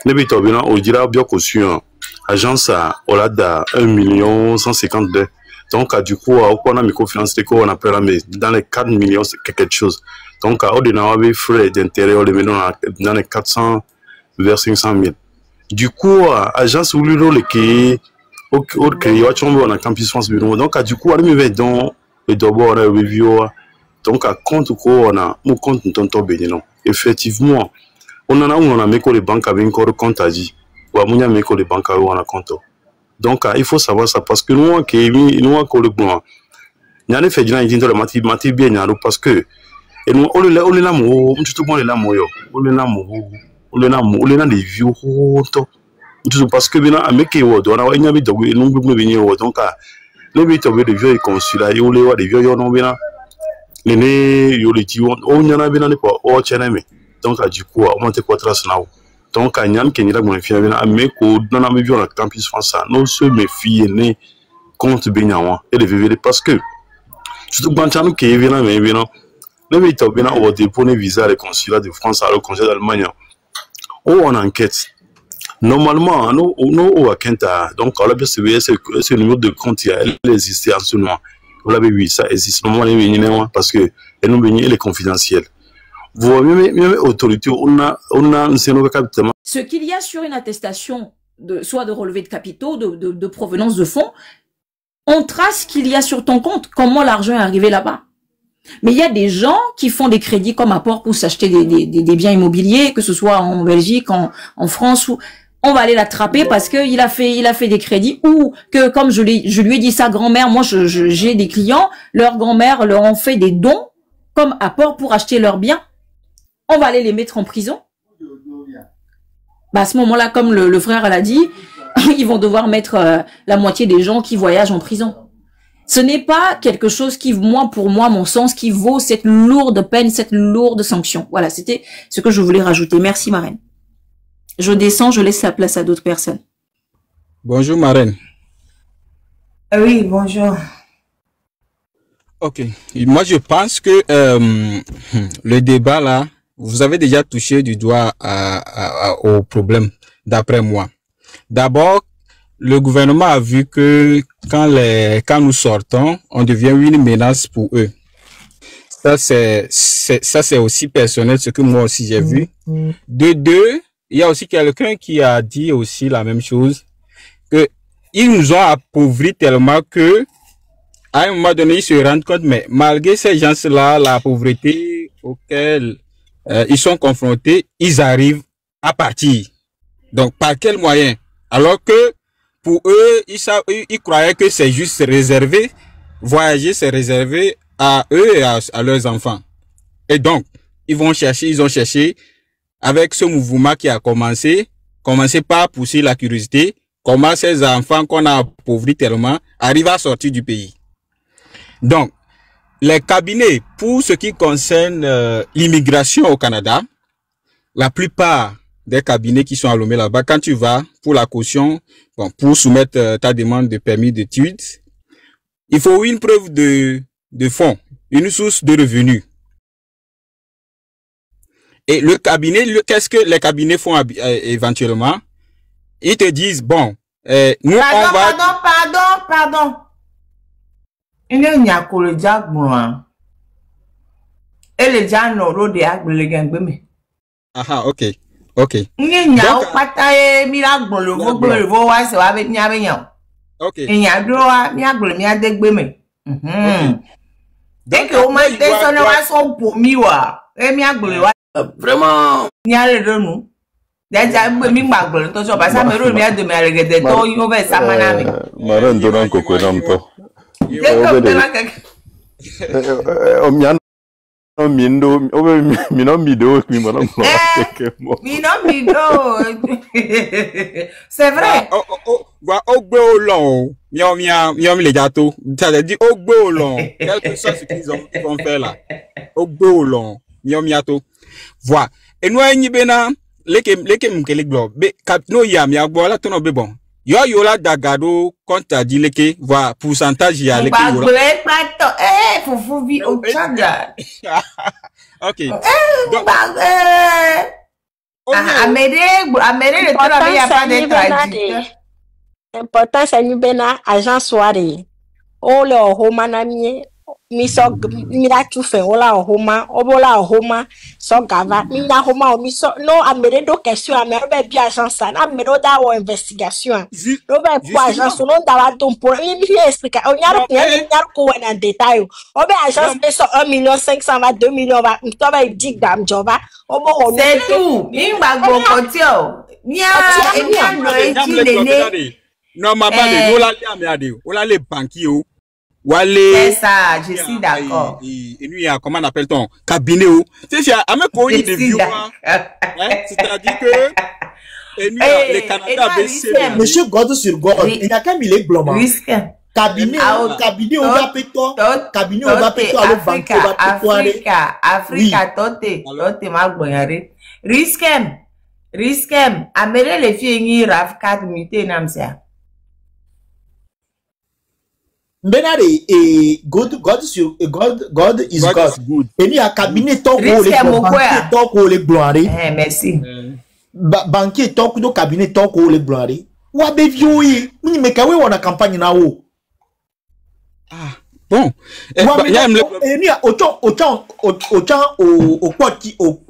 ne bɛ taw bina o dira bien caution agence a au-delà de 1,150,000 donc du coup on a microfinance ko on appelle mais dans les 4 millions c'est quelque chose donc au delà des frais d'intérêt on les met dans les 400 vers 500,000. Du coup, agence ou le qui au créé on a campus France donc du coup on met dans le d'abord review donc à compte quoi on a mon compte tonton bénin effectivement on a mis que les banques avaient encore compte à dire ou on a mis que les banques on a compte donc il faut savoir ça parce que nous qui nous que le bon il y a des faits dans le mati bien parce que et nous on est là mo tout le monde est là mo yo on est là mo on est dans des vieux parce que bien avec on a une habitude de nous venir donc les vieux de vieux consulat et les des vieux non bien les né yo les on y en a bien pas au channel donc du coup on monte quoi trace now donc il y a un qui est là mon fille bien avec on a vu dans campus France non se mes filles né compte bien et les vieux parce que surtout quand on qui est bien mais bien les vieux bien au déposer visa les consulats de France à le consulat d'Allemagne on enquête. Normalement, nous au Kenta, donc on a ce numéro de compte il existe en ce moment. Vous l'avez vu, ça existe. Normalement, parce que nous il est confidentiel. Vous même autorité, on a un scénario capital. Ce qu'il y a sur une attestation soit de relevé de capitaux, de provenance de fonds, on trace ce qu'il y a sur ton compte, comment l'argent est arrivé là-bas. Mais il y a des gens qui font des crédits comme apport pour s'acheter des biens immobiliers, que ce soit en Belgique, en France, ou on va aller l'attraper parce que il a fait des crédits, ou que comme je lui ai dit sa grand-mère, moi j'ai des clients, leur grand-mère leur ont fait des dons comme apport pour acheter leurs biens. On va aller les mettre en prison. Bah à ce moment-là, comme le frère l'a dit, ils vont devoir mettre la moitié des gens qui voyagent en prison. Ce n'est pas quelque chose qui, pour moi, mon sens, qui vaut cette lourde peine, cette lourde sanction. Voilà, c'était ce que je voulais rajouter. Merci, marraine. Je descends, je laisse la place à d'autres personnes. Bonjour, marraine. Oui, bonjour. Ok. Moi, je pense que le débat, là, vous avez déjà touché du doigt au problème, d'après moi. D'abord, le gouvernement a vu que quand nous sortons, on devient une menace pour eux. Ça c'est aussi personnel, ce que moi aussi j'ai vu. De deux, il y a aussi quelqu'un qui a dit aussi la même chose, que ils nous ont appauvris tellement que à un moment donné ils se rendent compte, mais malgré ces gens-là, la pauvreté auquel ils sont confrontés, ils arrivent à partir. Donc par quel moyen? Alors que pour eux, ils croyaient que c'est juste réservé, voyager c'est réservé à eux et à leurs enfants. Et donc, ils ont cherché, avec ce mouvement qui a commencé par pousser la curiosité, comment ces enfants qu'on a appauvris tellement arrivent à sortir du pays. Donc, les cabinets, pour ce qui concerne l'immigration au Canada, la plupart des cabinets qui sont à Lomé là-bas, quand tu vas pour la caution, bon, pour soumettre ta demande de permis d'études, il faut une preuve de fonds, une source de revenus. Et le cabinet, qu'est-ce que les cabinets font éventuellement? Ils te disent, bon, nous on va... Pardon. Il y a que le diable, et le diable n'aura de le gagner. Ah, ok. Ok. Vraiment. Déjà, mi maglo, to so pasa me ro mi ado me alegede to yo be samana mi. Maran doran ko ko namto. Omian mindo mino mido mi maran. Mino mido. C'est vrai. Gba ogbe olon mi le jato. Ça veut dire ogbe olon. Quelque chose qu'ils ont fait là. Ogbe olon mi ato. Voilà. Et nous enyi bena leke mkele glo be kapno ya mi agbo la tono be bon yo la dagado konta di leke va pourcentage ya leke yo la fufu vi au changa. OK Donc Améré le tono ya pas de traducteur. Important c'est ni bena agent soirée o le homana mi so mi la tu fe ola homa obola homa so gava mi na homa mi so no amere do question amere be bi agence na amere da wo investigation no be po agence no da wa don pour mi expliquer o nyaro ko na détail o be agence be so 1,500,000 va 2 millions va to be dig dam joba o mo ho c'est tout mi gba go kotio nya no eti lele non maman de ola le amiade ola le banquier o Wale. C'est ça, je suis d'accord. Et nous, il y a, comment on appelle ton cabinet où? C'est ça, à mes courriers de vieux. C'est-à-dire que, et nous, les Canada baissé. Monsieur God sur God, il y a qu'un mille blanc. Cabinet, cabinet, on va péter. Cabinet, on va péter à l'autre banque. Africa, tote, mal boyare. Riskem, amere les filles, Raf 4 muté, namsia. Benare et God is God. Et il y a cabinet tant qu'on les gloirés. Merci. Banquier tant que cabinet tant qu'on les gloirés. Ou à bévioui, ni me kawe wana campagne na o. Ah bon. Et il y a autant au poti au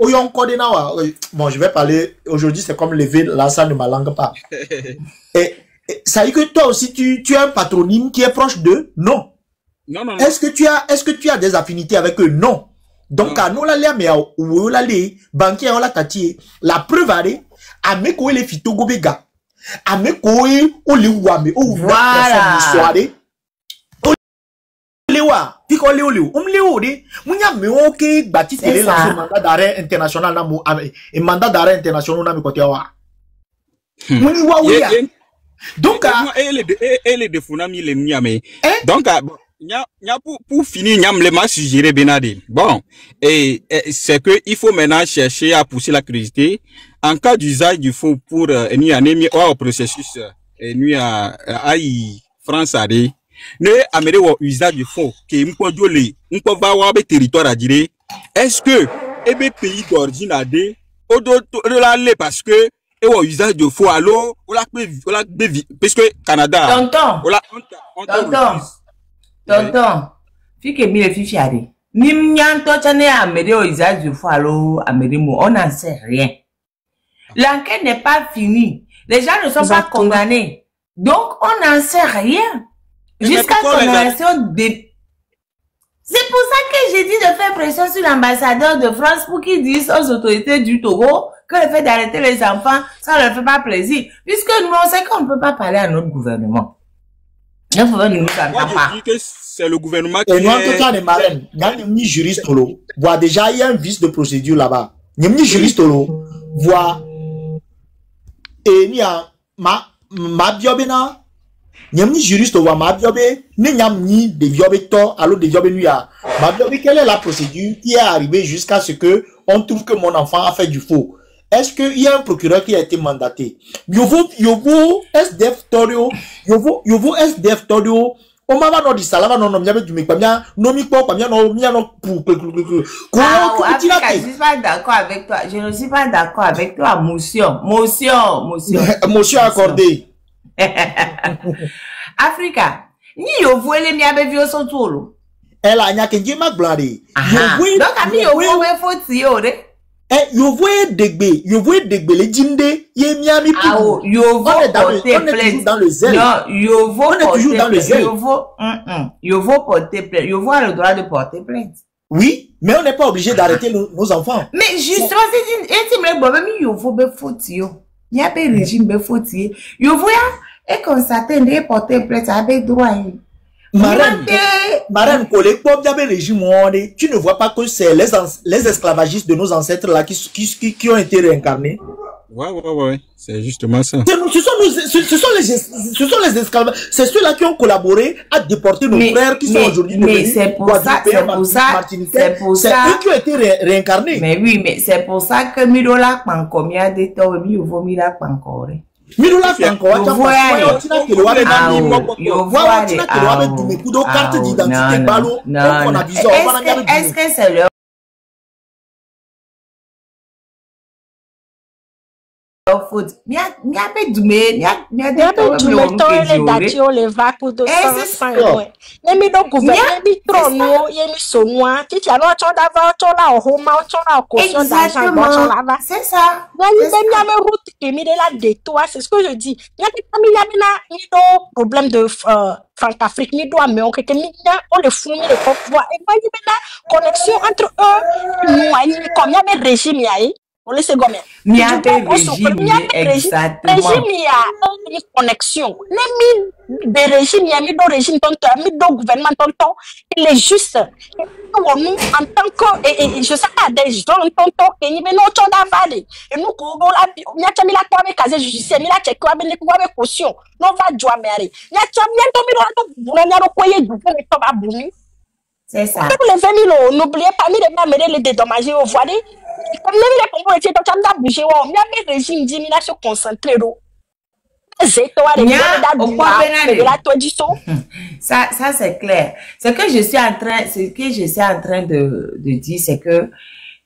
yon code na wa. Bon, je vais parler aujourd'hui, c'est comme lever l'ensemble de ma langue pas. Et ça veut dire que toi aussi tu as un patronyme qui est proche d'eux? Non. Non. Est-ce que tu as des affinités avec eux? Non. Donc à nous la mais ou la les banquiers on la tati la preuve à me ko les fitogo bega à me ko o le wame o voilà soirée o le wa piko le o de munya me oké bati télé la mandat d'arrêt international na mo et mandat d'arrêt international na me côté wa muni wa ya. Donc elle de funami le niame donc pour finir nyam le ma suggéré benade bon et c'est que il faut maintenant chercher à pousser la curiosité en cas d'usage du faux pour une année au processus nu à France ade ne amere au usage du faux que mpo jole mpo va wa be territoire à dire est-ce que ebe pays d'origine ade odo la le parce que et au usage de faux alors on l'a parce que Canada tonton fi que mi le fi fiare ni nyanto chane amere au usage de faux alors amere mo on n'en sait rien. L'enquête n'est pas finie, les gens ne sont pas condamnés, donc on n'en sait rien jusqu'à condamnation de. C'est pour ça que j'ai dit de faire pression sur l'ambassadeur de France pour qu'il dise aux autorités du Togo que le fait d'arrêter les enfants, ça ne leur fait pas plaisir. Puisque nous, on sait qu'on ne peut pas parler à notre gouvernement. Il faut nous entendre pas. C'est le gouvernement qui est... Et nous, en tout cas, les marraines, il y a un juriste, voit déjà, il y a un vice de procédure là-bas. Il y a un juriste, voit, et il y a ma biobena, Nyamni juriste wa mabiobe ne nyamni de biobe to alors de biobe nuya mabiobe quelle est la procédure qui est arrivée jusqu'à ce que on trouve que mon enfant a fait du faux? Est-ce qu'il y a un procureur qui a été mandaté? Yovo SDF Torio on m'a pas dit ça là non m'yabe du mekpamia non mikpo pamia non mia non pour je suis pas d'accord avec toi. Je ne suis pas d'accord avec toi. Motion accordée. Africa, ni yovo ele mi abevio so tolo. Ela nya kenji magblade. Donc ami yovo we foti ore. Yovo degbe le jinde ye miami pou. Yovo on est dans le zèle. Non, yovo on est toujours dans le zèle. Yovo porter plainte. Yovo a le droit de porter plainte. Oui, mais on n'est pas obligé d'arrêter nos enfants. Mais justement, c'est une même il faut be fautio. Il y a des régimes be fautier. Il faut et constater de porter plainte avec droit. Marraine, tu ne vois pas que c'est les esclavagistes de nos ancêtres là qui ont été réincarnés? Ouais. C'est justement ça. Ce sont les esclaves. C'est ceux-là qui ont collaboré à déporter nos frères qui sont aujourd'hui devenus. C'est pour ça. C'est eux qui ont été réincarnés. Mais oui, mais c'est pour ça que Mirola Panko, il y a des temps où il faut Mirola Panko. Mirola Panko, carte d'identité ballot. Est-ce que c'est leur faute? Il y a pas de mais il y a des temps les vacues de sang. Mais mi do gouvernement bi trono ye mi sonwa ti tia no cho d'avant cho la homa cho la caution d'argent dans là-bas. C'est ça. Là il y a mes routes qui mi de la de toi, c'est ce que je dis. Il y a des familles là mi do problème de Franc-Afrique mi do mais on que mi on le fou mi le pouvoir et moi il y a la connexion entre eux nous comme il y a des régimes yaï. On laisse gommer. Il y a des régimes, exactement. Régime, il y a une connexion. Les des régimes, il y a mis deux régimes, mis deux gouvernements, il est juste. Nous, en tant que, et je sais pas, des gens, tonton, et nous, nous, d'avaler. Et nous, il y a mis la quoi avec casier judiciaire, il y a checké avec caution. Nous, va jouer, mais il y a mis c'est ça. Les 20 000, n'oubliez pas, les dédommager au voirie. Comme les Congolais étaient en train de bouger, il y a des régimes d'immunation concentrés. Ça c'est clair. Ce que je suis en train de dire, c'est que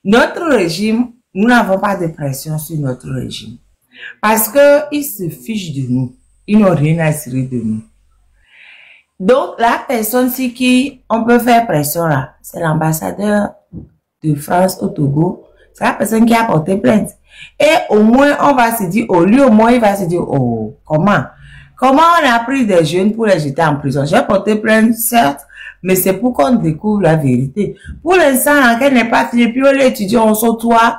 notre régime, nous n'avons pas de pression sur notre régime. Parce que ils se fichent de nous. Ils n'ont rien à cirer de nous. Donc, la personne sur qui on peut faire pression là, c'est l'ambassadeur de France au Togo. C'est la personne qui a porté plainte. Et au moins, on va se dire, au lieu, au moins, il va se dire, oh, comment on a pris des jeunes pour les jeter en prison? J'ai porté plainte, certes, mais c'est pour qu'on découvre la vérité. Pour l'instant, qu'elle n'est pas finie, puis on l'étudie, on saute toi.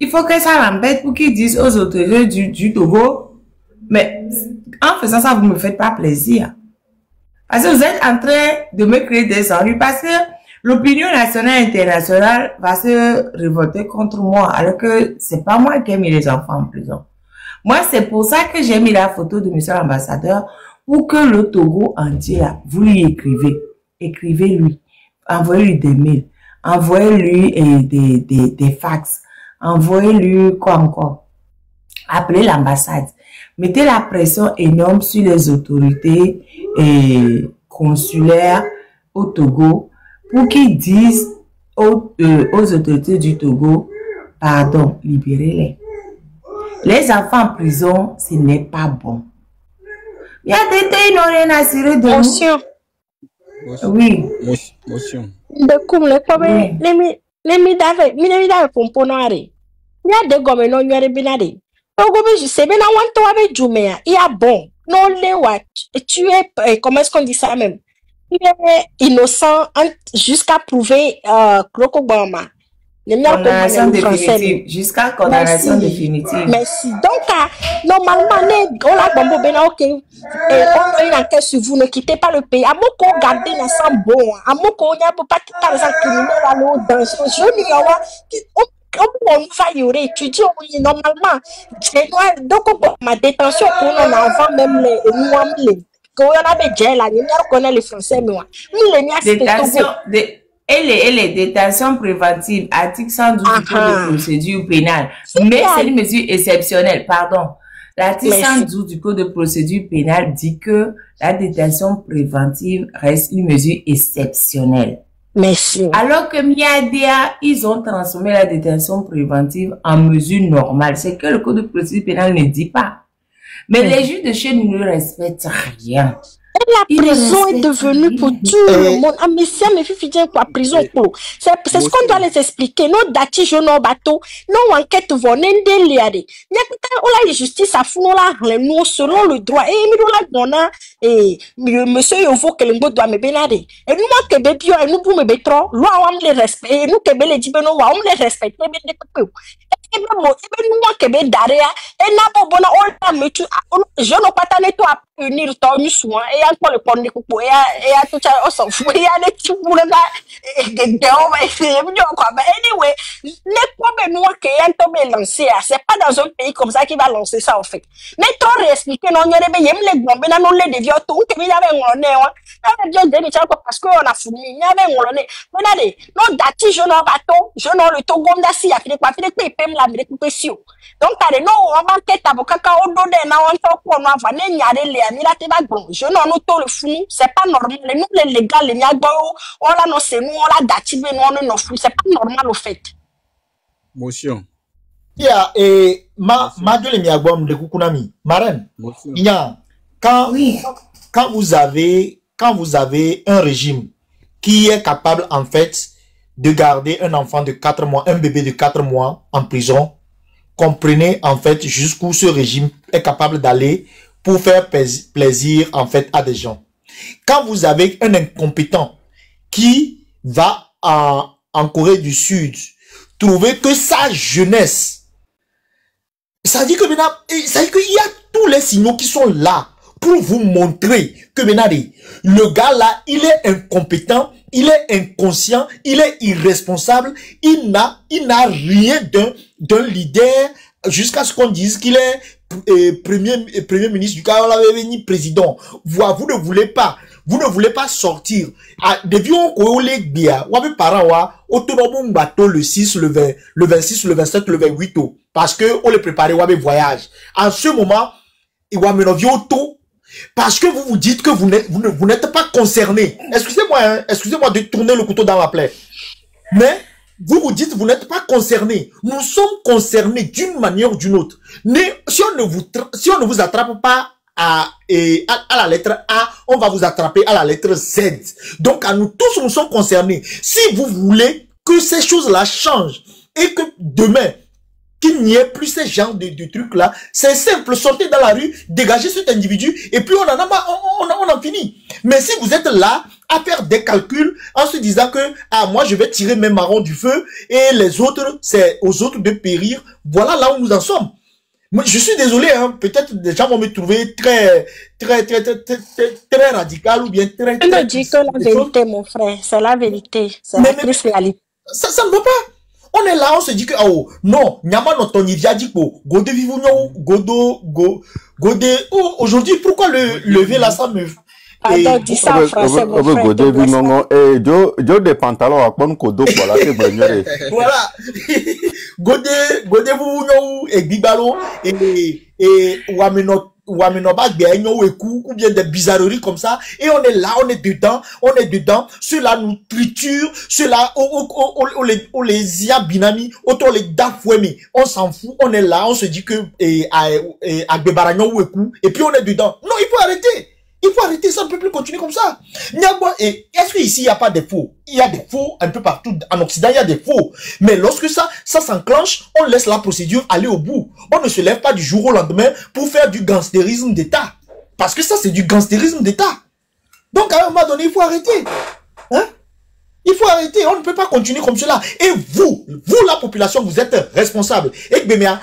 Il faut que ça l'embête pour qu'ils disent aux autorités du Togo, mais en faisant ça, vous ne me faites pas plaisir. Parce que vous êtes en train de me créer des ennuis, parce que l'opinion nationale et internationale va se révolter contre moi, alors que c'est pas moi qui ai mis les enfants en prison. Moi, c'est pour ça que j'ai mis la photo de monsieur l'ambassadeur, pour que le Togo entier, là, vous lui écrivez. Écrivez-lui. Envoyez-lui des mails. Envoyez-lui des fax. Envoyez-lui quoi encore. Appelez l'ambassade. Mettez la pression énorme sur les autorités consulaires au Togo pour qu'ils disent aux autorités du Togo, pardon, libérez-les. Les enfants en prison, ce n'est pas bon. Il y a des temps, ils n'ont rien à cirer de nous. Oui. Motion. De comme le problème, les mi pomponare. Il y a des gommes non y a binari. Je sais bien on avec Jumea. Il y a bon. Non les what. Tu es comment est-ce qu'on dit ça même? Il est innocent jusqu'à prouver Crocobama. Condamnation définitive. Jusqu'à condamnation définitive. Merci. Donc, normalement, on a bon ben ok. On a une enquête sur vous, ne quittez pas le pays. À mon co garder la sang bon. À mon co, on n'y a pas de gens criminels à l'eau dans je n'y a pas. On va y aurait étudié normalement. Donc, ma détention, on en avant même les quand on avait déjà là, on connaît les Français, moi. Et les détentions préventives, article 112 du code de procédure pénale. Mais c'est une mesure exceptionnelle, pardon. L'article 112 du code de procédure pénale dit que la détention préventive reste une mesure exceptionnelle. Merci. Alors que Miadia, ils ont transformé la détention préventive en mesure normale. C'est que le code de procédure pénale ne dit pas. Mais les juges de chez nous ne respectent rien. Et la prison est devenue pour tout le monde. Ah, mais si, mes filles, quoi, prison, c'est ce qu'on doit les expliquer. Nos dati, je nos bateaux, nos enquêtes vont n'endelier. Il y a la justice à fond là, nous, selon le droit. Et nous, là, on a, et monsieur, il faut que le mot doit me bénader. Et nous, que bébé, et nous, pour me bétron, loi, on les respecte. Et nous, que bébé, on les respecte. Et nous, que bébé, d'aria, et n'a pas bon, on l'a mis, je n'ai pas tanné toi. Unir ton soin et encore le pont de coupeau et à tout ça on s'en fout et à des petits boules là et on va essayer quoi mais anyway les problèmes noirs qui ont tombé lancé c'est pas dans un pays comme ça qui va lancer ça en fait mais toi réexpliquer non il y a des les bombes là non les dévions tout que il y avait on est on bien des métiers parce que on a fini il y avait on est regardez non dati je n'en bateau je n'en le Togo d'assis a fait quoi fait que pem la me couper sio donc allez non on va que avocat quand on donne na on top on va venir nyare je n'en auto le fou, c'est pas normal. Nous, les légales, les niagbo, on l'a non, c'est nous, on l'a d'activer, nous, on est non fou, c'est pas normal au fait. Motion. Yeah, et ma de les miagbo de Kukunami, Marraine, il y a, quand vous avez un régime qui est capable, en fait, de garder un enfant de 4 mois, un bébé de 4 mois en prison, comprenez, en fait, jusqu'où ce régime est capable d'aller pour faire plaisir, en fait, à des gens. Quand vous avez un incompétent qui va en Corée du Sud trouver que sa jeunesse, ça dit que maintenant, ça dit qu'il y a tous les signaux qui sont là pour vous montrer que maintenant, le gars là, il est incompétent, il est inconscient, il est irresponsable, il n'a rien d'un leader jusqu'à ce qu'on dise qu'il est premier ministre du cas, on l'avait venu président. Vous ne voulez pas sortir. Depuis on les bia, ou avec parents, autonome bateau le 6, le 20, le 26, le 27, le 28, parce que on les préparait, ou avec voyage. En ce moment, il va me auto, parce que vous vous dites que vous n'êtes pas concerné. Excusez-moi de tourner le couteau dans la plaie. Mais, vous vous dites, vous n'êtes pas concerné. Nous sommes concernés d'une manière ou d'une autre. Mais si on ne vous attrape pas à la lettre A, on va vous attraper à la lettre Z. Donc, à nous tous, nous sommes concernés. Si vous voulez que ces choses-là changent et que demain, qu'il n'y ait plus ces genres de trucs-là, c'est simple, sortez dans la rue, dégagez cet individu et puis on en finit. Mais si vous êtes là, à faire des calculs en se disant que moi je vais tirer mes marrons du feu et les autres c'est aux autres de périr, voilà là où nous en sommes. Moi, je suis désolé, hein, peut-être des gens vont me trouver très radical ou bien très. Je me dis que la vérité, mon frère, c'est la vérité, c'est la triste réalité. Ça ne va pas. On est là, on se dit que non, nyama no toni viadiko, gode vivu no, gode. Oh, aujourd'hui, pourquoi le lever là ça me. Pardon, dis ça en français, mon frère. Gode vivu non, et jo des pantalons à pon kodo voilà c'est bon. Voilà. Gode vivu no et bibalo et Wamenoba ou bien des bizarreries comme ça, et on est là, on est dedans, cela nous triture, cela, on les y a binami, autant les dafouemi, on s'en fout, on est là, on se dit que, et puis on est dedans. Non, il faut arrêter. Il faut arrêter, ça ne peut plus continuer comme ça. Est-ce qu'ici, il n'y a pas de faux? Il y a des faux un peu partout. En Occident, il y a des faux. Mais lorsque ça s'enclenche, on laisse la procédure aller au bout. On ne se lève pas du jour au lendemain pour faire du gangstérisme d'État. Parce que ça, c'est du gangstérisme d'État. Donc, à un moment donné, il faut arrêter. Hein? Il faut arrêter. On ne peut pas continuer comme cela. Et vous, la population, vous êtes responsable. Et Béméa,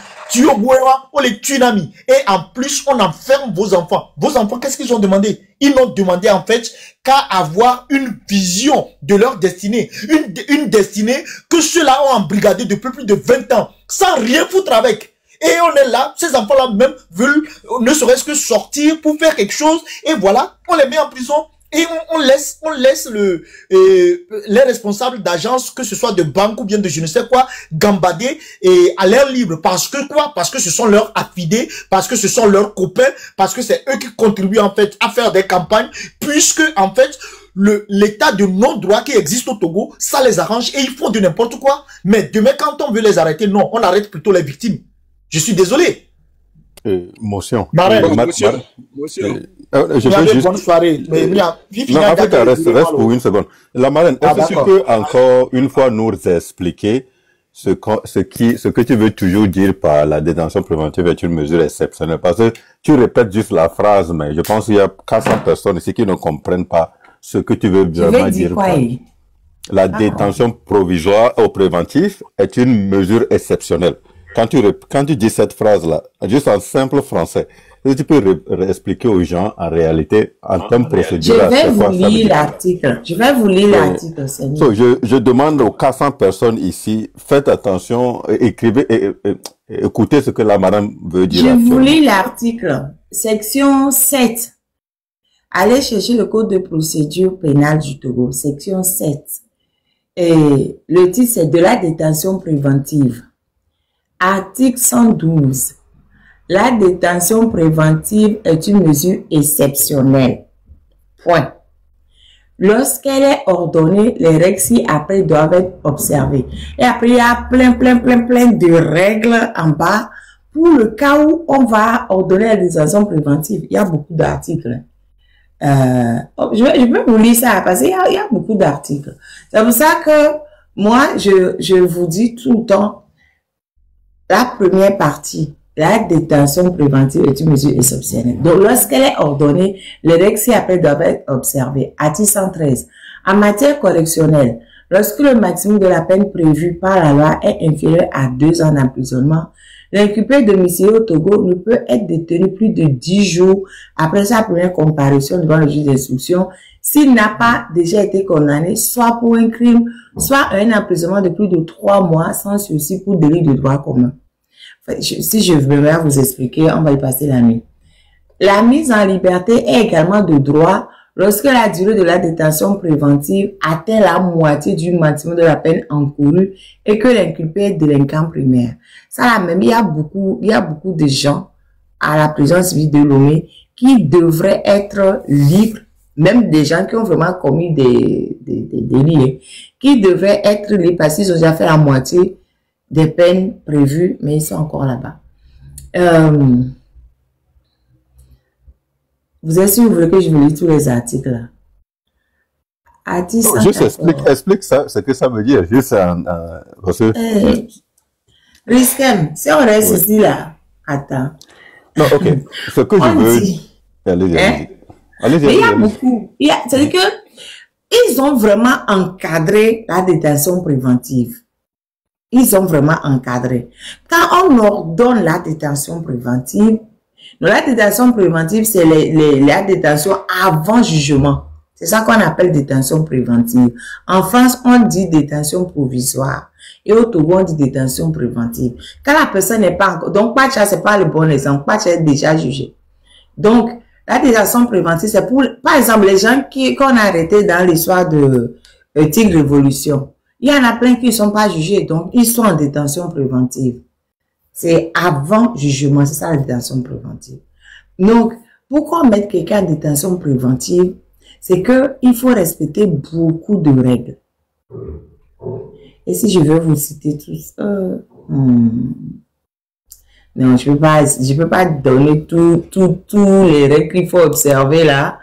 on les tsunami. Et en plus, on enferme vos enfants. Vos enfants, qu'est-ce qu'ils ont demandé? Ils n'ont demandé en fait qu'à avoir une vision de leur destinée. Une destinée que ceux-là ont embrigadé depuis plus de 20 ans, sans rien foutre avec. Et on est là, ces enfants-là même veulent ne serait-ce que sortir pour faire quelque chose. Et voilà, on les met en prison. Et on laisse les responsables d'agences, que ce soit de banque ou bien de je ne sais quoi, gambader et à l'air libre. Parce que quoi? Parce que ce sont leurs affidés, parce que ce sont leurs copains, parce que c'est eux qui contribuent en fait à faire des campagnes, puisque en fait l'état de non-droit qui existe au Togo, ça les arrange et ils font de n'importe quoi. Mais demain, quand on veut les arrêter, non, on arrête plutôt les victimes. Je suis désolé. Motion. Je peux juste... Bonne soirée. Mais, Non, en fait, reste pour une seconde. La marraine, est-ce que tu peux encore une fois nous expliquer ce que tu veux toujours dire par la détention préventive est une mesure exceptionnelle? Parce que tu répètes juste la phrase, mais je pense qu'il y a 400 personnes ici qui ne comprennent pas ce que tu veux vraiment dire. Quoi. La détention provisoire ou préventive est une mesure exceptionnelle. Quand tu dis cette phrase-là, juste en simple français, est-ce que tu peux expliquer aux gens en réalité, en termes procéduraux, je vais vous lire l'article. Je vais vous lire l'article. Je demande aux 400 personnes ici, faites attention, écrivez, écoutez ce que la madame veut dire. Je vous lis l'article. Section 7. Allez chercher le code de procédure pénale du Togo. Section 7. Et le titre, c'est de la détention préventive. Article 112. La détention préventive est une mesure exceptionnelle. Point. Lorsqu'elle est ordonnée, les règles ci-après doivent être observées. Et après, il y a plein de règles en bas pour le cas où on va ordonner la détention préventive. Il y a beaucoup d'articles. Je peux vous lire ça parce qu'il y a beaucoup d'articles. C'est pour ça que moi, je vous dis tout le temps, la première partie, la détention préventive est une mesure exceptionnelle. Donc, lorsqu'elle est ordonnée, les règles ci-après doivent être observées. Article 113. En matière correctionnelle, lorsque le maximum de la peine prévue par la loi est inférieur à 2 ans d'emprisonnement, l'inculpé domicilié au Togo ne peut être détenu plus de 10 jours après sa première comparution devant le juge d'instruction s'il n'a pas déjà été condamné soit pour un crime, soit à un emprisonnement de plus de 3 mois sans sursis pour délit de droit commun. Si je veux bien vous expliquer, on va y passer la nuit. La mise en liberté est également de droit lorsque la durée de la détention préventive atteint la moitié du maximum de la peine encourue et que l'inculpé est délinquant primaire. Ça là même, il y a beaucoup de gens à la prison civile de Lomé qui devraient être libres, même des gens qui ont vraiment commis des délits, qui devraient être libres parce qu'ils ont déjà fait la moitié des peines prévues, mais ils sont encore là-bas. Vous êtes sûr que vous voulez que je vous lise tous les articles là? Article 114. Juste explique ça, ce que ça veut dire. Juste parce que... Risquem, si on reste ici là, attends. Non, ok. Ce que je veux... Allez-y. Mais il y a beaucoup. C'est-à-dire que ils ont vraiment encadré la détention préventive. Ils ont vraiment encadré. Quand on ordonne la détention préventive, la détention préventive, c'est la détention avant jugement. C'est ça qu'on appelle détention préventive. En France, on dit détention provisoire. Et au Togo, on dit détention préventive. Quand la personne n'est pas encore... Donc, Pacha, c'est pas le bon exemple. Pacha est déjà jugé. Donc, la détention préventive, c'est pour... Par exemple, les gens qu'on a arrêtés dans l'histoire de Tigre Révolution. Il y en a plein qui ne sont pas jugés, donc ils sont en détention préventive. C'est avant jugement, c'est ça la détention préventive. Donc, pourquoi mettre quelqu'un en détention préventive? C'est qu'il faut respecter beaucoup de règles. Et si je veux vous citer tous, non, je peux pas donner tous les règles qu'il faut observer là.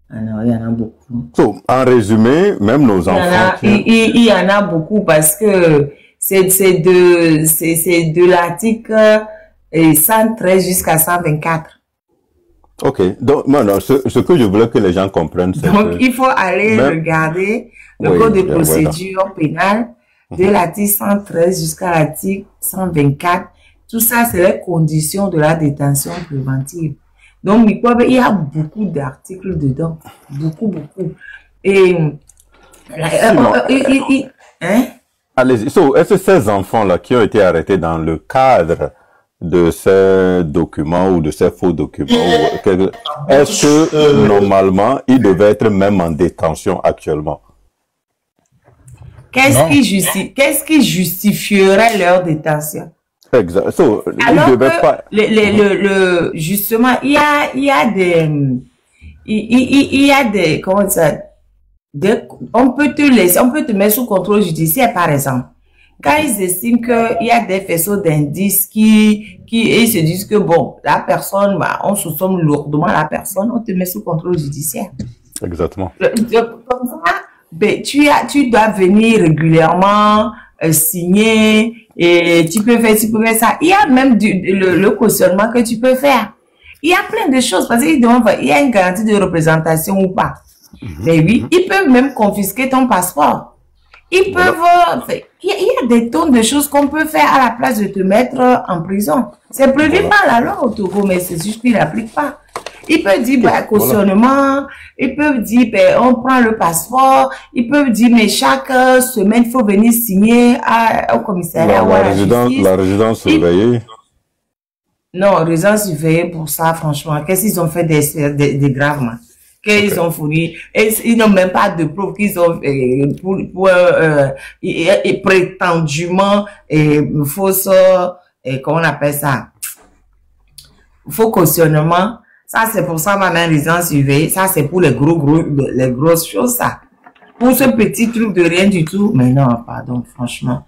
Alors, il y en a beaucoup. So, en résumé, même nos enfants... Il y en a beaucoup parce que c'est de l'article 113 jusqu'à 124. Ok. Donc, non, ce que je voulais que les gens comprennent, c'est donc, il faut aller regarder le code de procédure pénale de l'article 113 jusqu'à l'article 124. Tout ça, c'est les conditions de la détention préventive. Donc, il y a beaucoup d'articles dedans. Beaucoup. Et... Allez-y. So, est-ce que ces enfants-là qui ont été arrêtés dans le cadre de ces documents ou de ces faux documents, est-ce que normalement, ils devaient être même en détention actuellement? Qu'est-ce qui justifierait leur détention? Exact. So, alors ils devaient pas... justement, il y a des, comment ça, on peut te mettre sous contrôle judiciaire, par exemple. quand ils estiment qu'il y a des faisceaux d'indices et ils se disent que bon, la personne, bah, on soupçonne lourdement la personne, on te met sous contrôle judiciaire. Exactement. Comme ça, ben, tu dois venir régulièrement signer et tu peux faire ça. Il y a même le cautionnement que tu peux faire. Il y a plein de choses parce qu'il y a une garantie de représentation ou pas. Mais oui, ils peuvent même confisquer ton passeport. Ils peuvent, il y a des tonnes de choses qu'on peut faire à la place de te mettre en prison. C'est prévu par la loi au Togo, mais c'est juste qu'ils n'appliquent pas. Ils peuvent dire, bah, cautionnement, ils peuvent dire, bah, on prend le passeport, ils peuvent dire, mais chaque semaine, il faut venir signer au commissariat ou à la justice. La résidence surveillée. Non, résidence surveillée pour ça, franchement, qu'est-ce qu'ils ont fait des gravement? Qu'ils ont fourni, et ils n'ont même pas de preuves qu'ils ont et prétendument fausse, comment on appelle ça, faux cautionnement. Ça c'est pour ça maintenant résidence surveillée. Ça c'est pour les grosses choses ça. Pour ce petit truc de rien du tout, mais non, pardon, franchement.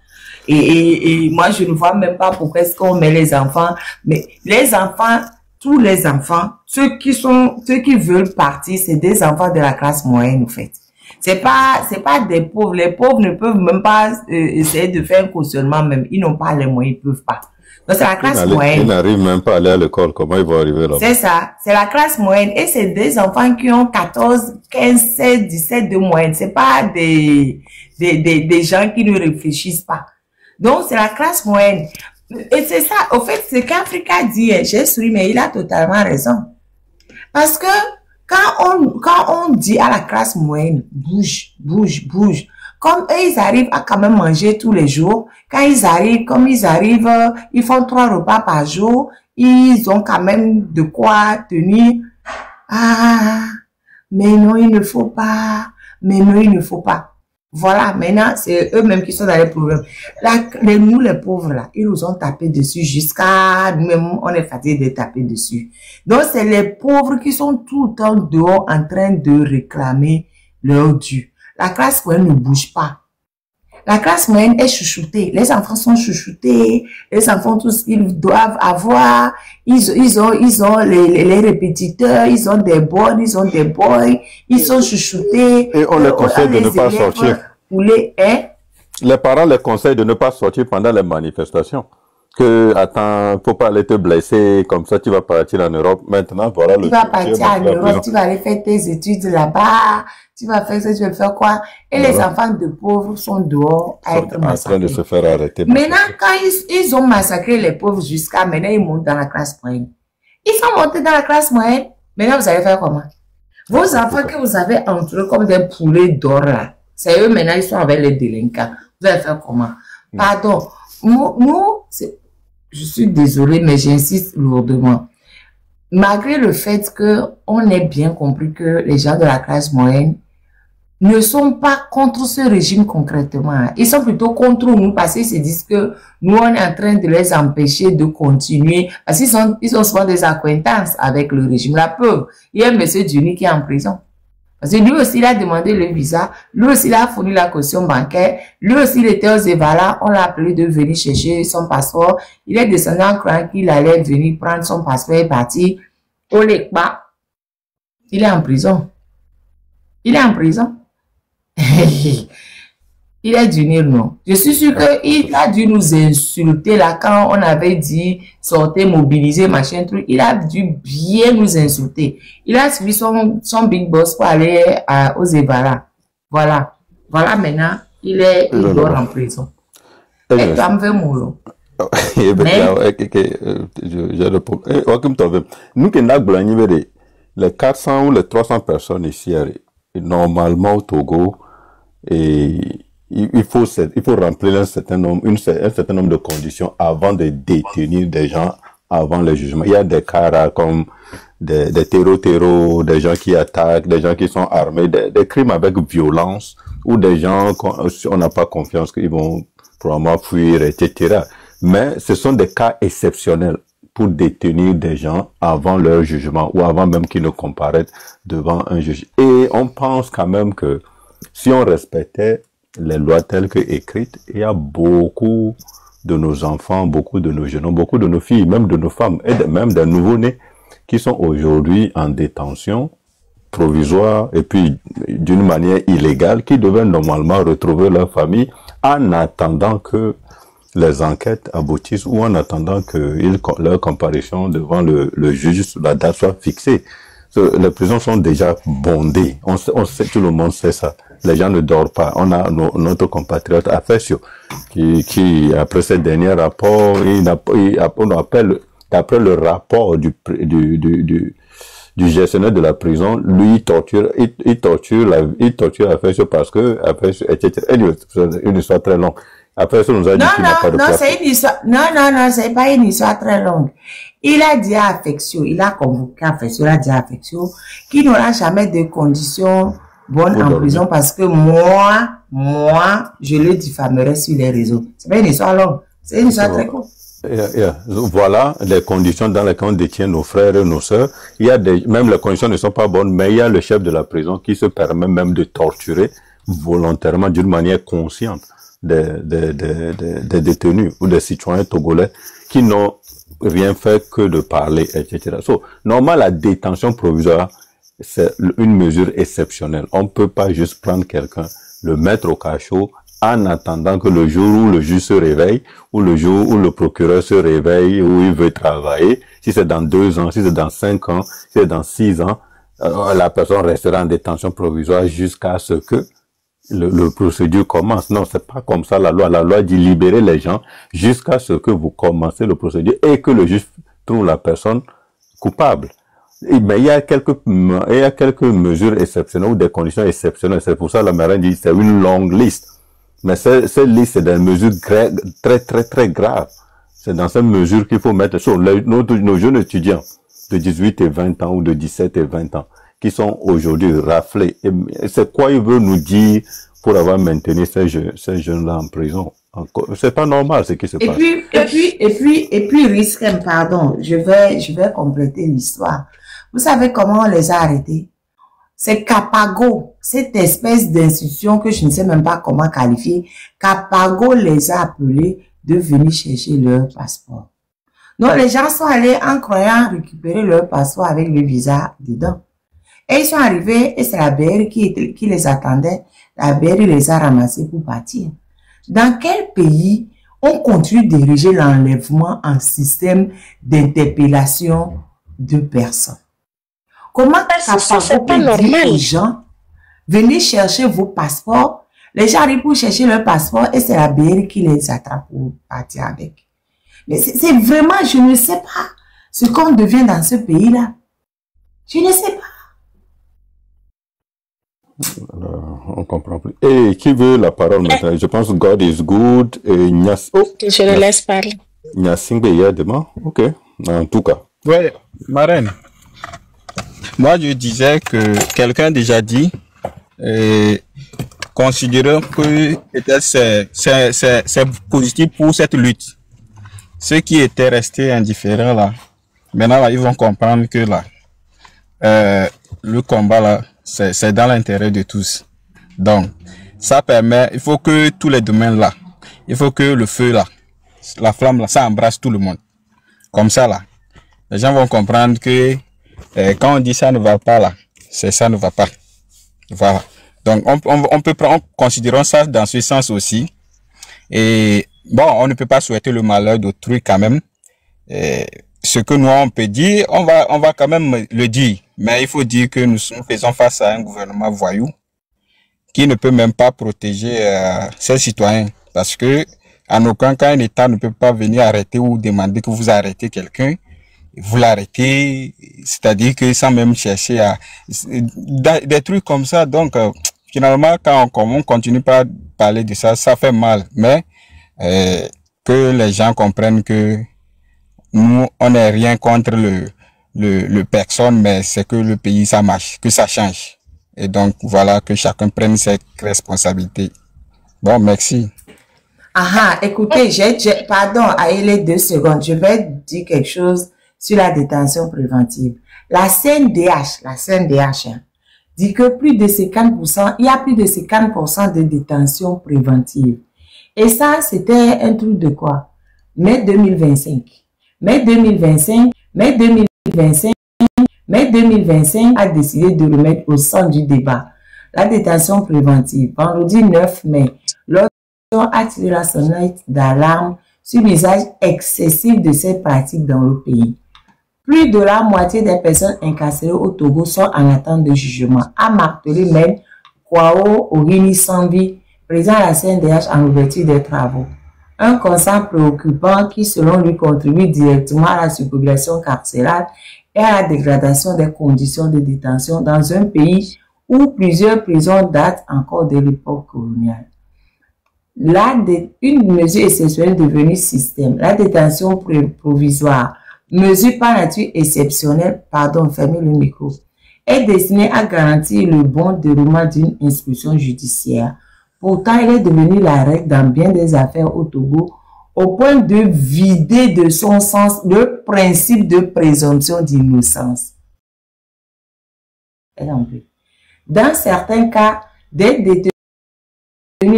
Et moi je ne vois même pas pourquoi est-ce qu'on met les enfants, mais les enfants. Tous les enfants, ceux qui veulent partir, c'est des enfants de la classe moyenne, en fait. C'est pas des pauvres. Les pauvres ne peuvent même pas essayer de faire un cautionnement même. Ils n'ont pas les moyens, ils peuvent pas. Donc, c'est la classe moyenne. Ils n'arrivent même pas à aller à l'école. Comment ils vont arriver là? C'est ça. C'est la classe moyenne. Et c'est des enfants qui ont 14, 15, 16, 17 de moyenne. C'est pas des gens qui ne réfléchissent pas. Donc, c'est la classe moyenne. Et c'est ça, au fait, c'est qu'Africa dit, j'ai souri, mais il a totalement raison. Parce que quand on dit à la classe moyenne, bouge, comme eux, ils arrivent à quand même manger tous les jours, quand ils arrivent, ils font 3 repas par jour, ils ont quand même de quoi tenir. Ah, mais non, il ne faut pas. Voilà, maintenant, c'est eux-mêmes qui sont dans les problèmes. Nous, les pauvres, là, ils nous ont tapé dessus jusqu'à nous-mêmes, on est fatigués de taper dessus. Donc, c'est les pauvres qui sont tout le temps dehors en train de réclamer leur dû. La classe moyenne ne bouge pas. La classe moyenne est chouchoutée. Les enfants sont chouchoutés. Les enfants, tout ce qu'ils doivent avoir. Ils ont les répétiteurs. Ils ont des bonnes, ils ont des boys. Ils sont chouchoutés. Et on les conseille de ne pas sortir. Les parents les conseillent de ne pas sortir pendant les manifestations. Attends, faut pas aller te blesser, comme ça tu vas partir en Europe. Maintenant, voilà le... Tu vas partir en Europe, tu vas aller faire tes études là-bas, tu vas faire ça, tu vas faire quoi? Et les enfants de pauvres sont dehors à être massacrés. En train de se faire arrêter. Maintenant, quand ils ont massacré les pauvres jusqu'à maintenant, ils montent dans la classe moyenne. Ils sont montés dans la classe moyenne. Maintenant, vous allez faire comment? Vos enfants que vous avez entourés comme des poulets d'or là, c'est eux maintenant, ils sont avec les délinquants. Vous allez faire comment? Pardon. Je suis désolée, mais j'insiste lourdement. Malgré le fait qu'on ait bien compris que les gens de la classe moyenne ne sont pas contre ce régime concrètement. Ils sont plutôt contre nous parce qu'ils se disent que nous, on est en train de les empêcher de continuer. Parce qu'ils ont souvent des acquaintances avec le régime. La preuve, il y a un monsieur Duni qui est en prison. Parce que lui aussi, il a demandé le visa. Lui aussi, il a fourni la caution bancaire. Lui aussi, il était aux Evala. On l'a appelé de venir chercher son passeport. Il est descendu en croyant qu'il allait venir prendre son passeport et partir au Lekba. Il est en prison. Il est du Nil, non. Je suis sûr qu'il a dû nous insulter là quand on avait dit sortez, mobiliser, machin truc. Il a dû bien nous insulter. Il a suivi son big boss pour aller aux Evara. Voilà. Voilà maintenant, il dort en prison. Et toi, me fais moulon. Nous qui les 400 ou les 300 personnes ici, normalement au Togo, et il faut remplir un certain nombre de conditions avant de détenir des gens avant le jugement. Il y a des cas rares comme des terreaux, des gens qui attaquent, des gens qui sont armés, des crimes avec violence, ou des gens on n'a pas confiance qu'ils vont probablement fuir, etc. Mais ce sont des cas exceptionnels pour détenir des gens avant leur jugement ou avant même qu'ils ne comparaissent devant un juge. Et on pense quand même que si on respectait les lois telles que écrites, il y a beaucoup de nos enfants, beaucoup de nos jeunes, beaucoup de nos filles, même de nos femmes, et même des nouveau-nés qui sont aujourd'hui en détention provisoire et puis d'une manière illégale, qui devaient normalement retrouver leur famille en attendant que les enquêtes aboutissent ou en attendant que leur comparution devant le juge, la date soit fixée. Les prisons sont déjà bondées. On sait, tout le monde sait ça. Les gens ne dorment pas. On a notre compatriote Afesio qui après ce dernier rapport, on appelle, d'après le rapport du gestionnaire de la prison, lui il torture Afesio parce que Afesio, etc. Une histoire très longue. Afesio nous a dit qu'il n'a pas de non, c'est une histoire. Non, c'est pas une histoire très longue. Il a dit à Afesio, il a convoqué Afesio, il a dit à Afesio qu'il n'aura jamais de conditions bonnes en prison parce que moi, je le diffamerai sur les réseaux. C'est pas une histoire longue, c'est une histoire très courte. Voilà les conditions dans lesquelles on détient nos frères et nos sœurs. Il y a même les conditions ne sont pas bonnes, mais il y a le chef de la prison qui se permet même de torturer volontairement d'une manière consciente des détenus ou des citoyens togolais qui n'ont rien fait que de parler, etc. Normalement, la détention provisoire, c'est une mesure exceptionnelle. On ne peut pas juste prendre quelqu'un, le mettre au cachot, en attendant que le jour où le juge se réveille, ou le jour où le procureur se réveille, où il veut travailler, si c'est dans 2 ans, si c'est dans 5 ans, si c'est dans 6 ans, la personne restera en détention provisoire jusqu'à ce que le procédure commence. Non, c'est pas comme ça la loi. La loi dit libérer les gens jusqu'à ce que vous commencez le procédure et que le juge trouve la personne coupable. Mais il y a quelques mesures exceptionnelles ou des conditions exceptionnelles. C'est pour ça que la marraine dit c'est une longue liste. Mais cette liste, c'est des mesures très graves. C'est dans cette mesure qu'il faut mettre sur nos jeunes étudiants de 18 et 20 ans ou de 17 et 20 ans qui sont aujourd'hui raflés. Et c'est quoi il veut nous dire pour avoir maintenu ces jeunes-là en prison? C'est pas normal ce qui se passe. Et puis, Riskem, pardon, je vais compléter l'histoire. Vous savez comment on les a arrêtés? C'est Capago, cette espèce d'institution que je ne sais même pas comment qualifier. Capago les a appelés de venir chercher leur passeport. Donc, les gens sont allés en croyant récupérer leur passeport avec le visa dedans. Et ils sont arrivés et c'est la BR qui les attendait. La BR les a ramassés pour partir. Dans quel pays on continue d'ériger l'enlèvement en système d'interpellation de personnes? Comment Capago peut dire aux gens, venez chercher vos passeports? Les gens arrivent pour chercher leur passeport et c'est la BR qui les attrape pour partir avec. Mais c'est vraiment, je ne sais pas ce qu'on devient dans ce pays-là. Je ne sais pas. Alors, on comprend plus. Et qui veut la parole maintenant? Je pense que God is good. Et je le laisse parler. Nyasingbe demain. Ok. En tout cas. Ouais, marraine. Moi, je disais que quelqu'un a déjà dit, considérant que peut-être c'est positif pour cette lutte. Ceux qui étaient restés indifférents là, maintenant là, ils vont comprendre que là, le combat là, c'est dans l'intérêt de tous. Donc, ça permet, il faut que tous les domaines là, il faut que le feu là, la flamme là, ça embrasse tout le monde. Comme ça là, les gens vont comprendre que quand on dit ça ne va pas là, c'est ça ne va pas. Voilà. Donc, on peut prendre, considérons ça dans ce sens aussi. Et bon, on ne peut pas souhaiter le malheur d'autrui quand même. Ce que nous on peut dire, on va quand même le dire. Mais il faut dire que nous faisons face à un gouvernement voyou qui ne peut même pas protéger ses citoyens. Parce que en aucun cas un État ne peut pas venir arrêter ou demander que vous arrêtez quelqu'un. Vous l'arrêtez, c'est-à-dire que sans même chercher à des trucs comme ça. Donc finalement, quand on continue pas à parler de ça, ça fait mal. Mais que les gens comprennent que nous, on n'est rien contre le personne, mais c'est que le pays, ça marche, que ça change. Et donc, voilà, que chacun prenne ses responsabilités. Bon, merci. Écoutez, pardon, allez 2 secondes. Je vais dire quelque chose sur la détention préventive. La CNDH, dit que plus de 50%, il y a plus de 50% de détention préventive. Et ça, c'était un truc de quoi? Mai 2025. Mai 2025 a décidé de remettre au centre du débat la détention préventive. Vendredi 9 mai, l'ordre a tiré la sonnette d'alarme sur l'usage excessif de cette pratique dans le pays. Plus de la moitié des personnes incarcérées au Togo sont en attente de jugement, a martelé même Kwao Orini Sambi, président de la CNDH en ouverture des travaux. Un constat préoccupant qui, selon lui, contribue directement à la surpopulation carcérale et à la dégradation des conditions de détention dans un pays où plusieurs prisons datent encore de l'époque coloniale. Une mesure exceptionnelle devenue système, la détention provisoire, mesure par nature exceptionnelle, fermez le micro, est destinée à garantir le bon déroulement d'une instruction judiciaire. Pourtant, elle est devenue la règle dans bien des affaires au Togo, au point de vider de son sens le principe de présomption d'innocence. Dans certains cas, des détenus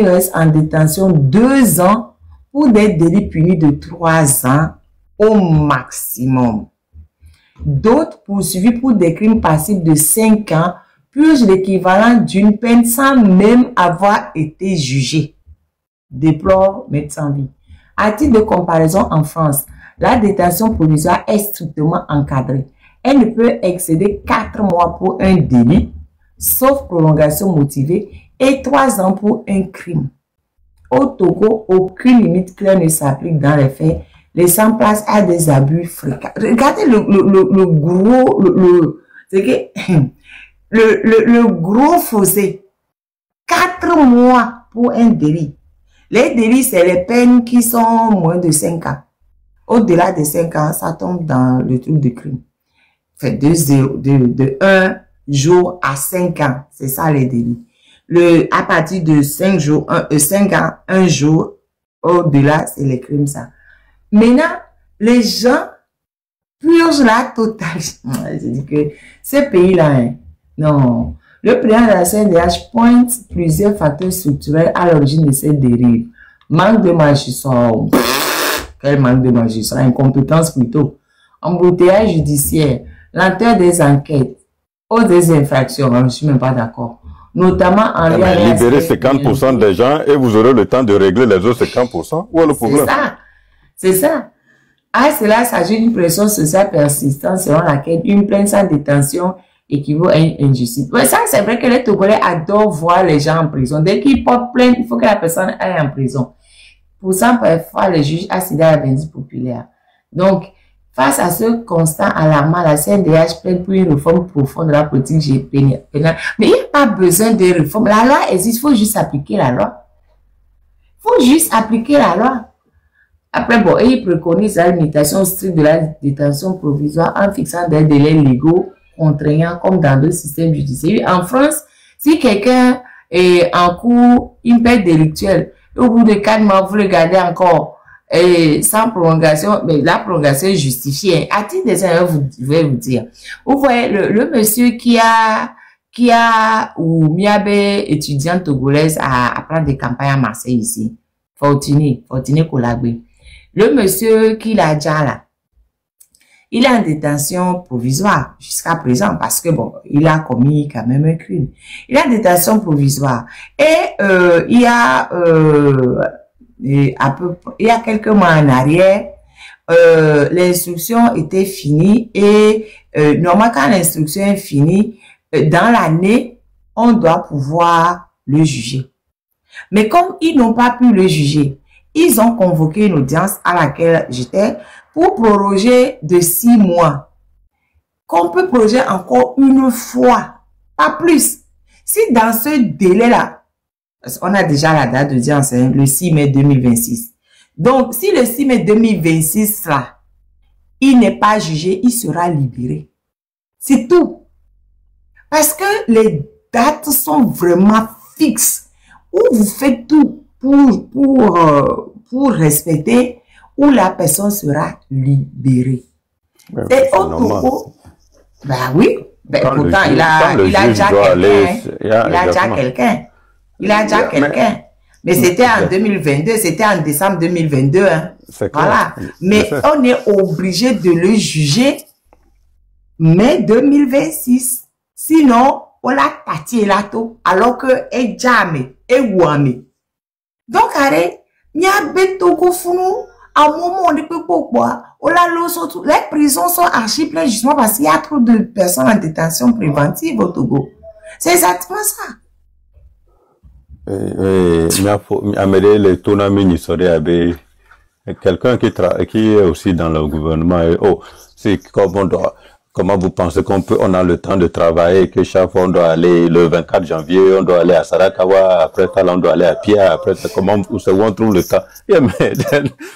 restent en détention 2 ans pour des délits punis de 3 ans au maximum. D'autres poursuivis pour des crimes passibles de 5 ans purgent l'équivalent d'une peine sans même avoir été jugés. Déplore Médecins Vie. À titre de comparaison, en France, la détention provisoire est strictement encadrée. Elle ne peut excéder 4 mois pour un délit, sauf prolongation motivée, et 3 ans pour un crime. Au Togo, aucune limite claire ne s'applique dans les faits, laissant place à des abus fréquents. Regardez le gros fossé. 4 mois pour un délit. Les délits, c'est les peines qui sont moins de 5 ans. Au-delà de 5 ans, ça tombe dans le truc de crime. Fait de 1 jour à 5 ans. C'est ça les délits. À partir de 5 jours, 5 ans, 1 jour, au-delà, c'est les crimes, ça. Maintenant, les gens purgent la totale. Je dis que ce pays-là, hein, non. Le président de la CNDH pointe plusieurs facteurs structurels à l'origine de cette dérive. Manque de magistrats. Quel manque de magistrats? Incompétence plutôt. Embouteillage judiciaire. Lenteur des enquêtes. Hausse des infractions. Je ne suis même pas d'accord. Notamment en lien avec... Libérez 50% des gens et vous aurez le temps de régler les autres 50%. Où est le problème? C'est ça. C'est ça. À cela s'ajoute une pression sociale persistante selon laquelle une plainte sans détention équivaut à une injustice. Mais ça, c'est vrai que les Togolais adorent voir les gens en prison. Dès qu'ils portent plainte, il faut que la personne aille en prison. Pour ça, parfois, les juges accèdent à la vindicte populaire. Donc, face à ce constat alarmant, la CNDH plaide pour une réforme profonde de la politique pénale. Mais il n'y a pas besoin de réforme. La loi existe, il faut juste appliquer la loi. Il faut juste appliquer la loi. Après, bon, il préconise la limitation stricte de la détention provisoire en fixant des délais légaux contraignants comme dans d'autres systèmes judiciaires. En France, si quelqu'un est en cours, une peine délictuelle, au bout de 4 mois, vous le gardez encore sans prolongation, mais la prolongation est justifiée. À titre d'exemple, je vais vous dire. Vous voyez, le monsieur qui a, ou Miabe, étudiante togolaise, à prendre des campagnes à Marseille ici. Fortuné Kolagbe. Le monsieur qui l'a déjà là, il est en détention provisoire jusqu'à présent parce que bon, il a commis quand même un crime. Il est en détention provisoire et il y a quelques mois en arrière, l'instruction était finie et normalement quand l'instruction est finie, dans l'année, on doit pouvoir le juger. Mais comme ils n'ont pas pu le juger, ils ont convoqué une audience à laquelle j'étais pour proroger de 6 mois. Qu'on peut proroger encore une fois, pas plus. Si dans ce délai-là, on a déjà la date d'audience, hein, le 6 mai 2026. Donc, si le 6 mai 2026, là, il n'est pas jugé, il sera libéré. C'est tout. Parce que les dates sont vraiment fixes. Où vous faites tout pour respecter, où la personne sera libérée. Ouais, c'est au Togo. Bah oui, Ben, Quand pourtant, le il a juge déjà doit aller, quelqu'un. Il a déjà exactement. quelqu'un. Il a déjà quelqu'un. Mais c'était en 2022, c'était en décembre 2022. Hein. C'est Voilà. clair. Mais on est obligé de le juger mai 2026. Sinon, on l'a tati elato alors que est jamais est ouame. Donc, arrête, il y a Betoko Founou. À un moment, on ne peut pas boire. Les prisons sont archi pleines justement parce qu'il y a trop de personnes en détention préventive au Togo. C'est exactement ça. Amélie, les tournamis n'y seraient avec quelqu'un qui est aussi dans le gouvernement. Oh, c'est comment vous pensez on a le temps de travailler, que chaque fois on doit aller le 24 janvier, on doit aller à Sarakawa, après ça on doit aller à Pia, après ça, où on trouve le temps? Yeah, mais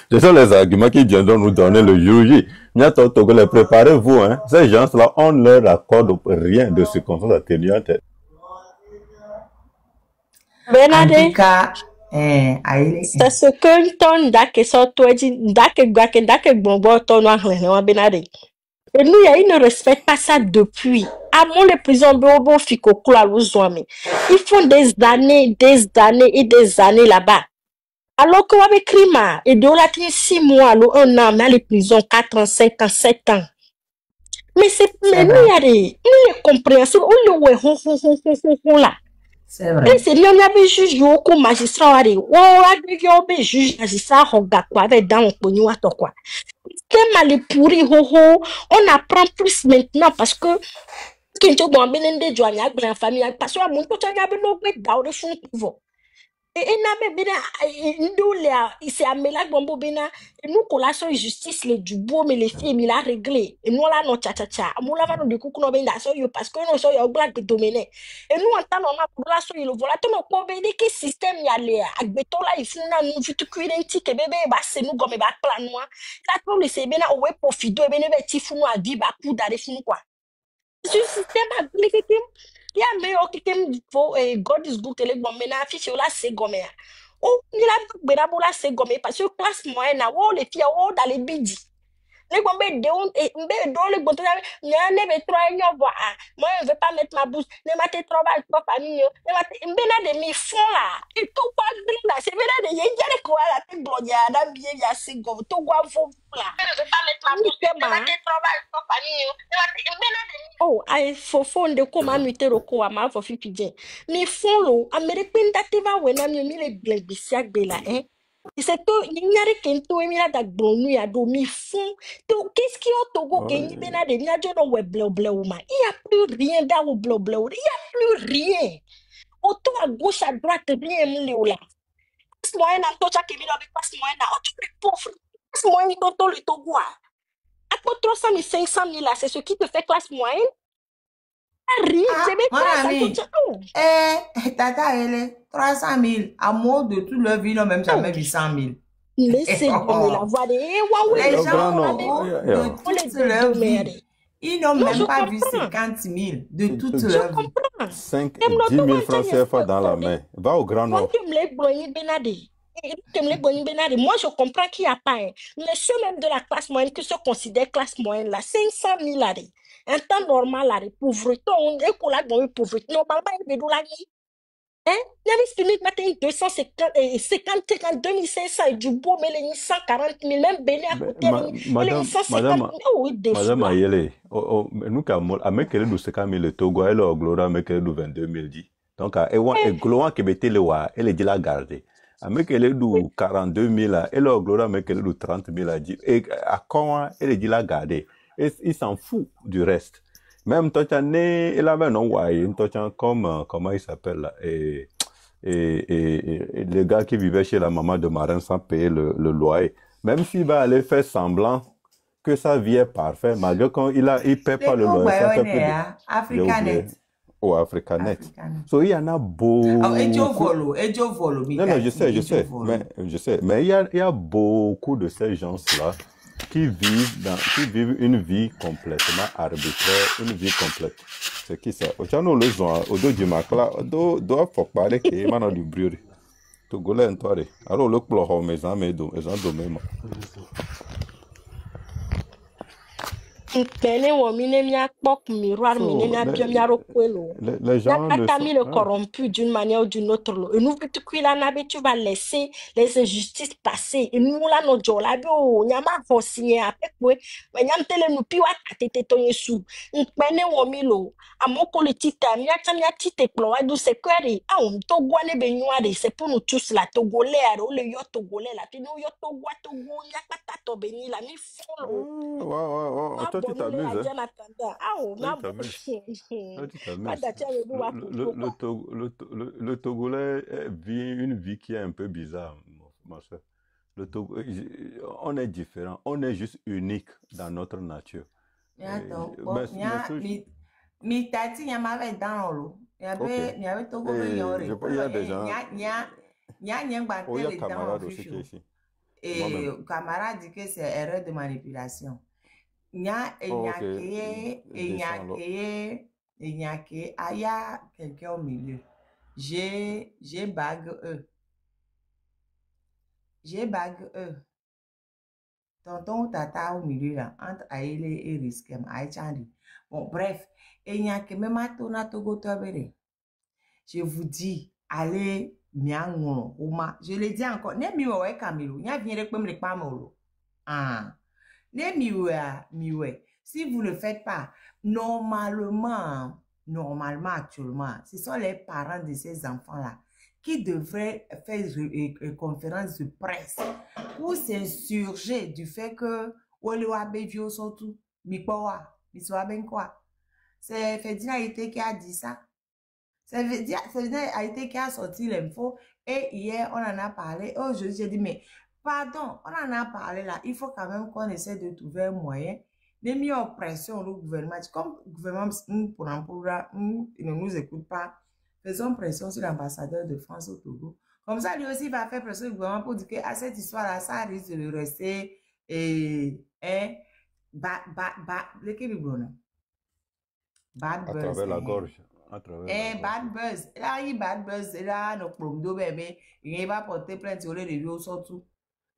ce sont les arguments qui viendront nous donner le juge. Préparez-vous, hein. Ces gens-là, on ne leur accorde rien de circonstances atténuantes. Benade, c'est ce que ton dake sorto dit, dake bonbo ton noir Benade. Et nous, ils ne respectent pas ça depuis. Avant les prisons, ils font des années et des années là-bas. Alors qu'on avait crime, et de là, 6 mois, 1 an, mais les prisons, 4 ans, 5 ans, 7 ans. Mais nous, il y a des compréhensions, on le là. C'est vrai. Et c'est bien, il y avait juge, au magistrat, il y avait juge, magistrat, avec dans le quoi. Mal pourri, on apprend plus maintenant parce que quand on a bien famille, parce que mon coach a bien dans le fond et il s'est amélioré bombo bena et nous collation justice les du beau mais les filles il a réglé et nous là non cha nous là va nous coup no benda so yo parce que nous so yo black dominé et nous en tant on a collation il voilà tout no benda que système y aller agbeto là il faut na nous vite cuirenti que bébé ba c'est nous comme ba plan moi là tout le c'est bena ouais profit do bena ti fou nous a vie ba coup d'aller fou quoi ce système a glissé. Il y a meilleur qui God is good tele bon mena affiche là c'est gomme. Oh, il a bena bola c'est gomme parce que classe moyenne na oh les filles oh dans les bidi. Les gomme de on et dans les bottes il y a ne trois voir. Moi je veux pas mettre ma bouche. Ne mate travail pas famille. Ne mate bena de mi fond là. Et tout pas là, c'est bena de y'a quoi la tête blodia da bien ya c'est gomme. Tout quoi faut là. Je veux pas mettre ma bouche. Ne mate travail pas famille. Ne mate bena de oh, I fond de comment muter au quoi ma for fipidien. Mais fond lo, American dativa when I'm le blebisiak bela hein. C'est que il n'y a rien to emira da gbonu ya do mi fond. Donc qu'est-ce qui au Togo que ni bena de ni a jono we bleu ma. Il y a plus rien da au bleu. Il y a plus rien. Autant à gauche à droite rien me là. Passe moyen na tocha que mi do passe moyen na auto les pauvres. Passe moyen dans le Togo. À quoi 300 000 500 000 là, c'est ce qui te fait classe moyenne. Rien, c'est même pas tata, elle est 300 000. À mot de tout leur vie, non, même jamais 800 000. Laissez donner la voix de les gens de toute leur vie. Ils n'ont même pas vu 50 000 de toute leur vie. 10 000 francs CFA dans la main. Va au Grand Nord. Moi, je comprends qu'il n'y a pas. Mais ceux même de la classe moyenne qui se considèrent classe moyenne, là, 500 000 là, un temps normal, là, pauvreté, on est qu'on a dans pauvreté. Normalement, il y a des dollars. Hein? Il y avait fini matin 250, 2500 et du beau, mais les 140 000, même béné à côté. Madame Ayele, nous, à Mekele, nous, 50 000 le Togo, elle a Glora, Mekele, nous, 22 000 dit. Donc, Glora, qui était le wa, elle est dit la garder. Avec elle est d'où 42 000, elle a Glora, avec elle est d'où 30 000 a dit. Et à quand elle est dit la garder. Et il s'en fout du reste. Même Tochané, elle avait non, ouais, Tochan comme, comment il s'appelle là, et le gars qui vivait chez la maman de Marin sans payer le loyer. Même s'il va aller faire semblant que sa vie est parfaite, malgré qu'il paie pas le loyer. Africanet. Oh, Africanet. So, il y en a beaucoup. Non, je sais. Mais il y a beaucoup de ces gens-là qui vivent une vie complètement arbitraire, une vie complète. C'est qui ça? Au chano le zon, au dos du macla, do faut parler que il m'a du bruit. Tu goulais un toile. Alors le ploro mes amis, mes amis. Mpene wo mine mia pok miroir mine mia bio mia rokwelo. Les gens N'a le pas sont. mis le Ouais. corrompu d'une manière ou d'une autre. Et nous, tu vas laisser les injustices passer. Et nous, là, nos gens, là, on y a ma signé avec moi. Mais y a un télé nous piwa tete ton yesu. Mpene wo milo. À mon politique, mia tite plan. Adu c'est quoi? Ah, on togo ne benyuade. C'est pour nous tous là. Togolais, alors le yo togolais là. Puis nous yo togo y a pas tato beni là. Mi follow. Ma Toi, tu bonne la t'amuses, hein? diana tanda. Ah, oh, Toi, ma tu t'amuses. Toi, tu ma t'amuses. datia le doua Le Togolais vit une vie qui est un peu bizarre, ma soeur. On est différent, on est juste unique dans notre nature. Attends, Mais- bon, mais- mi tati y a m'avait dans l'eau. Y avait Togo Et yore. je pense qu'il y a des gens. Y a Oh, il y a les dents camarade au aussi qui est fichu. ici. Et Moi-même. camarade dit que c'est erreur de manipulation. Il y a quelqu'un au milieu. J'ai bague eux. J'ai bague eux. Tonton ou tata au milieu là, entre Aïle et Riskem, Aïchandi. Bon, bref, et il y a que même à Tona Togo Tobere. Je vous dis, allez, miangon, Roma. Je le dis encore, ne miwe Camilo, n'y a bien comme les pamolo. Ah, ne miwe. Si vous ne le faites pas, normalement, actuellement, ce sont les parents de ces enfants-là qui devraient faire une conférence de presse pour s'insurger du fait que c'est Fedina Haïté qui a dit ça. C'est Fedina Haïté qui a sorti l'info et hier on en a parlé. Aujourd'hui j'ai dit mais pardon, on en a parlé là. Il faut quand même qu'on essaie de trouver un moyen de mettre en pression au gouvernement. Comme le gouvernement il ne nous écoute pas, faisons pression sur l'ambassadeur de France au Togo. Comme ça, lui aussi va faire pression au gouvernement pour dire que à cette histoire-là, ça risque de rester bad À buzz. travers la gorge. Bad buzz. Là, il bad buzz. Là, nos promptos, bébé, il va porter plainte sur les reviews surtout.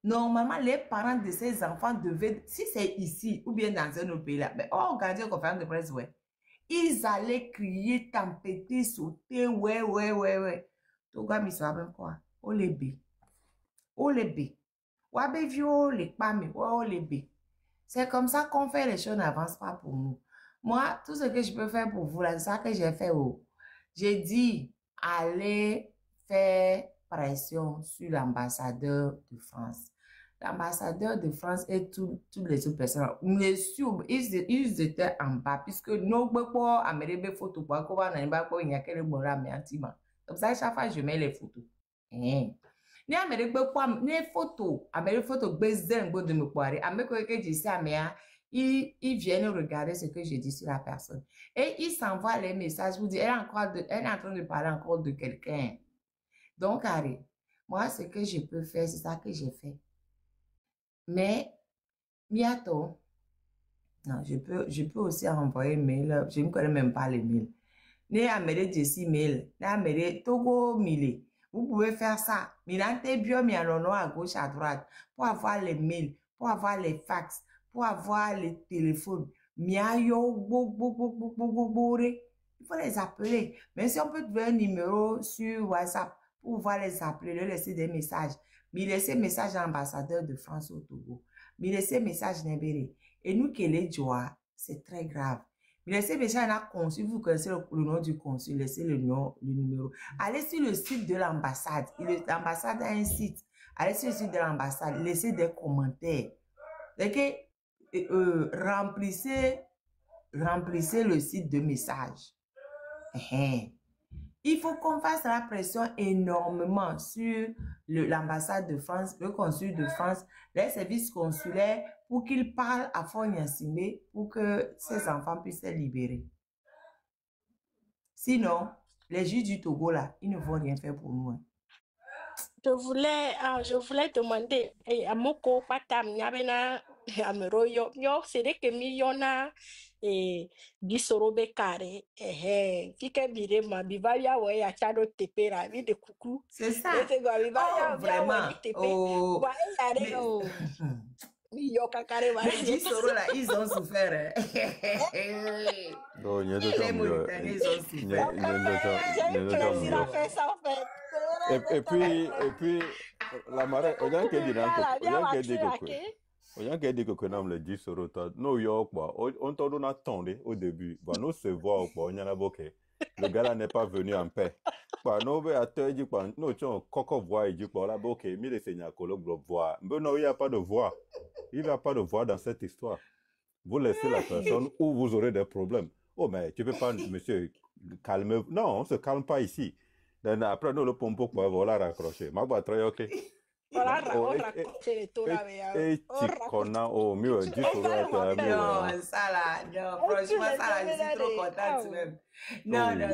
Normalement, les parents de ces enfants devaient, si c'est ici ou bien dans un autre pays là, mais organiser une conférence de presse, ouais. Ils allaient crier, tempêter, sauter, ouais. Tout gars, mais ça va quoi? Oh les bé. Wabe vio les pâmes, oh les bé. C'est comme ça qu'on fait les choses n'avancent pas pour nous. Moi, tout ce que je peux faire pour vous, là, c'est ça que j'ai fait. J'ai dit, allez faire pression sur l'ambassadeur de France. L'ambassadeur de France et toutes les autres personnes. Ils étaient en bas, puisque nous, photos, comme ça, chaque fois, je mets les photos. Ni photos de me poirer. Ils viennent regarder ce que je dis sur la personne. Et ils s'envoient les messages. Vous dites, elle est en train de parler encore de quelqu'un. Donc, allez, moi, ce que je peux faire, c'est ça que j'ai fait. Mais, bientôt, non, je peux aussi envoyer mail. Je ne connais même pas les mails. Né amène Jessie mail. Né amène Togo Mille. Vous pouvez faire ça. Milante bio mi anono à gauche, à droite. Pour avoir les mails, pour avoir les fax, pour avoir les téléphones. Miayo, il faut les appeler. Mais si on peut trouver un numéro sur WhatsApp pour pouvoir les appeler, leur laisser des messages. Mais laisser message à l'ambassadeur de France au Togo. Mais laisser message Nébéré. Et nous qui les joie, c'est très grave. Mais laissez message à consul, vous connaissez le nom du consul, laissez le nom, le numéro. Allez sur le site de l'ambassade. L'ambassade a un site. Allez sur le site de l'ambassade, laissez des commentaires. Remplissez le site de messages. Il faut qu'on fasse la pression énormément sur l'ambassade de France, le consul de France, les services consulaires, pour qu'ils parlent à Fognassime pour que ces enfants puissent être libérés. Sinon, les juges du Togo, là, ils ne vont rien faire pour nous. Je voulais demander à Moko Patam Yabena Ameroyo, c'est vrai que Miona et Bisorobe Kare, Fika Birema, Bivaya, ouais, à Chado Tepera, vie de coucou. C'est ça. Vraiment. Yo, kakare, Les 10 euros là, ils ont souffert. Hein. Donc, il y a Les d'autres Mauritaniens, ils ont souffert. J'ai eu plaisir à faire ça, en fait. et puis, la marée, on a qu'à dire Là, viens que m'attraquer. on a qu'à dire que nous les 10 euros, nous, on t'en donne attendez au début. Bah, nous, se voir, on y en a beaucoup. Le gars là n'est pas venu en paix. Bah, nous, nous, tu as coco voix, il dit, là, ok, mais les seigneurs, voix. Mais non, il n'y a pas de voix. Il n'y a pas de voix dans cette histoire. Vous laissez la personne ou vous aurez des problèmes. Oh, mais tu peux pas, monsieur, calmer. Non, on se calme pas ici. Donc, après, nous, le pompo, voilà, raccrocher. Ma boîte, ok. Voilà, on raconte les tours avec Et qu'on a au mieux 10 euros à Non, ça là, non, franchement, ça là, je suis trop contente même. Non, non,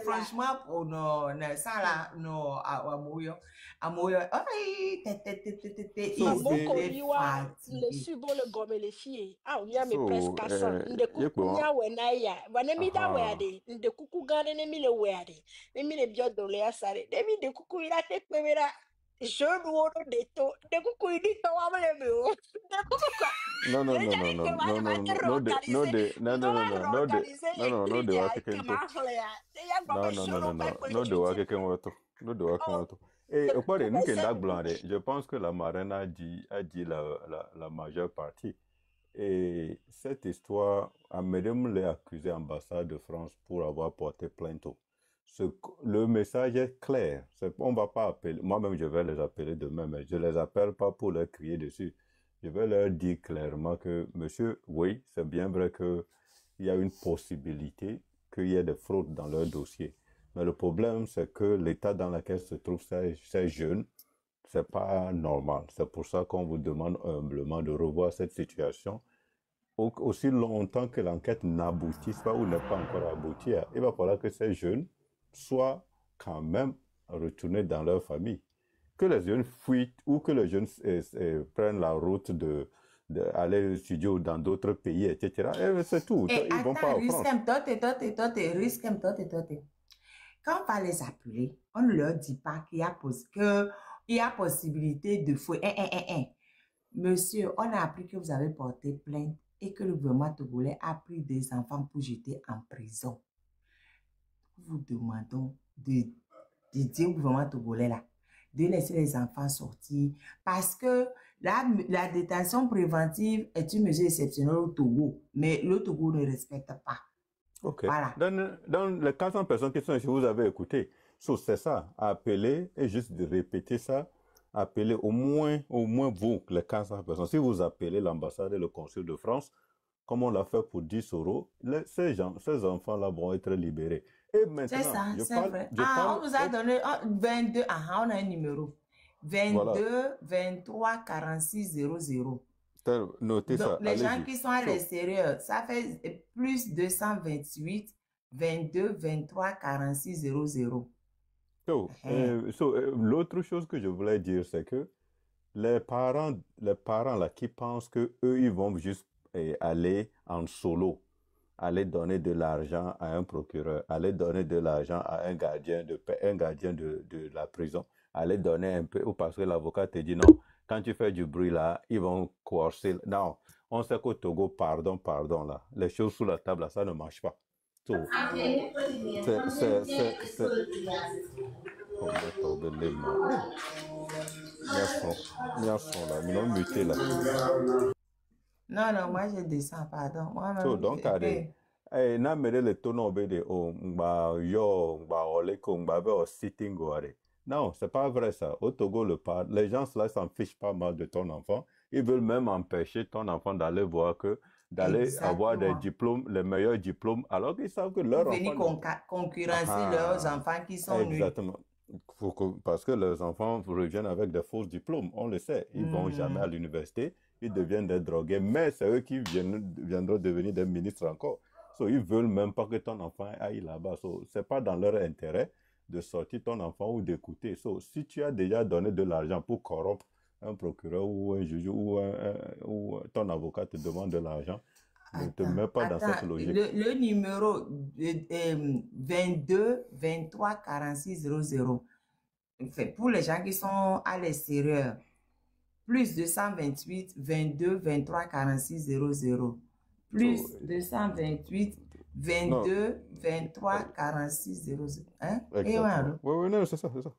franchement, oh non, non, ça là, non, à Moyo, aïe, il le subo le gomme les filles. Ah, on y a mes presque à ça. De kukunya wenaya. Vanemi da weade. De kukugane nemi le weade. Nemi le bio dole asare. Nemi de kuku ila tek mevera. Je dois de to. De kuku idi to amle meu. De kuku quoi. Non, non, non, non, non, non, non, non, de et au point nous je pense que la marraine a dit la majeure partie. Et cette histoire, Amédem l'a accusé ambassade de France pour avoir porté plainte. Le message est clair. On va pas appeler, moi-même je vais les appeler demain, mais je les appelle pas pour leur crier dessus. Je vais leur dire clairement que, monsieur, oui, c'est bien vrai qu'il y a une possibilité qu'il y ait des fraudes dans leur dossier. Mais le problème, c'est que l'état dans lequel se trouvent ces jeunes, c'est pas normal. C'est pour ça qu'on vous demande humblement de revoir cette situation. Aussi longtemps que l'enquête n'aboutisse pas ou n'est pas encore aboutie, il va falloir que ces jeunes soient quand même retournés dans leur famille. Que les jeunes fuient ou que les jeunes prennent la route d'aller au studio dans d'autres pays, etc. Et c'est tout. Et ils vont pas en France. Quand on va les appeler, on ne leur dit pas qu'il y a possibilité de fouiller. Monsieur, on a appris que vous avez porté plainte et que le gouvernement togolais a pris des enfants pour jeter en prison. Nous vous demandons de dire au gouvernement togolais là, de laisser les enfants sortir parce que la détention préventive est une mesure exceptionnelle au Togo, mais le Togo ne respecte pas. Ok. Voilà. Dans les 400 personnes qui sont ici, vous avez écouté. C'est ça, appeler et juste de répéter ça. Appelez au moins vous, les 400 personnes. Si vous appelez l'ambassade et le consul de France, comme on l'a fait pour 10 euros, ces enfants-là vont être libérés. Et maintenant, c'est ça, c'est vrai. On vous a donné 22, on a un numéro. 22, voilà. 23, 46, 00. Notez ça. Les gens qui sont à l'extérieur, ça fait plus 228, 22, 23, 46, 00. L'autre chose que je voulais dire, c'est que les parents là qui pensent que eux ils vont juste aller en solo, aller donner de l'argent à un procureur, aller donner de l'argent à un gardien de la prison, aller donner un peu, ou parce que l'avocat te dit non, quand tu fais du bruit là, ils vont coercer. Non, on sait qu'au Togo, pardon là, les choses sous la table là, ça ne marche pas. Non, moi je descends, pardon. Donc, non, c'est pas vrai ça. Au Togo, les gens là s'en fichent pas mal de ton enfant. Ils veulent même empêcher ton enfant d'aller avoir des diplômes, les meilleurs diplômes, alors qu'ils savent que leurs enfants... Venir concurrencer leurs enfants qui sont nuls. Exactement. Parce que leurs enfants reviennent avec des faux diplômes, on le sait. Ils vont jamais à l'université, ils deviennent des drogués, mais c'est eux qui viendront devenir des ministres encore. Ils veulent même pas que ton enfant aille là-bas. C'est pas dans leur intérêt de sortir ton enfant ou d'écouter. Si tu as déjà donné de l'argent pour corrompre un procureur ou un juge ou ton avocat te demande de l'argent, ne te mets pas dans cette logique. Le numéro 22 23 46 00, pour les gens qui sont à l'extérieur, plus 228 22 23 46 00. Plus 228 22 23 46 00. Hein? Et ouais, alors. Oui, non, c'est ça, c'est ça.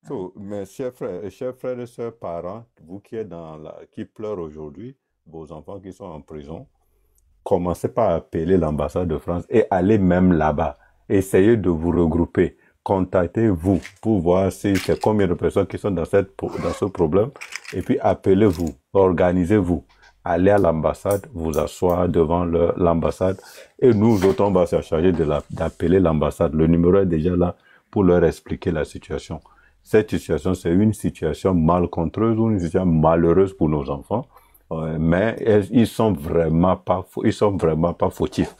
So, mes chers frères et sœurs parents, vous qui êtes qui pleurent aujourd'hui, vos enfants qui sont en prison, commencez par appeler l'ambassade de France et allez même là-bas. Essayez de vous regrouper. Contactez-vous pour voir si c'est combien de personnes qui sont dans ce problème. Et puis appelez-vous, organisez-vous. Allez à l'ambassade, vous asseoir devant l'ambassade. Et nous autres, on va se charger d'appeler l'ambassade. Le numéro est déjà là pour leur expliquer la situation. Cette situation, c'est une situation malcontreuse ou une situation malheureuse pour nos enfants. Mais ils sont vraiment pas fautifs.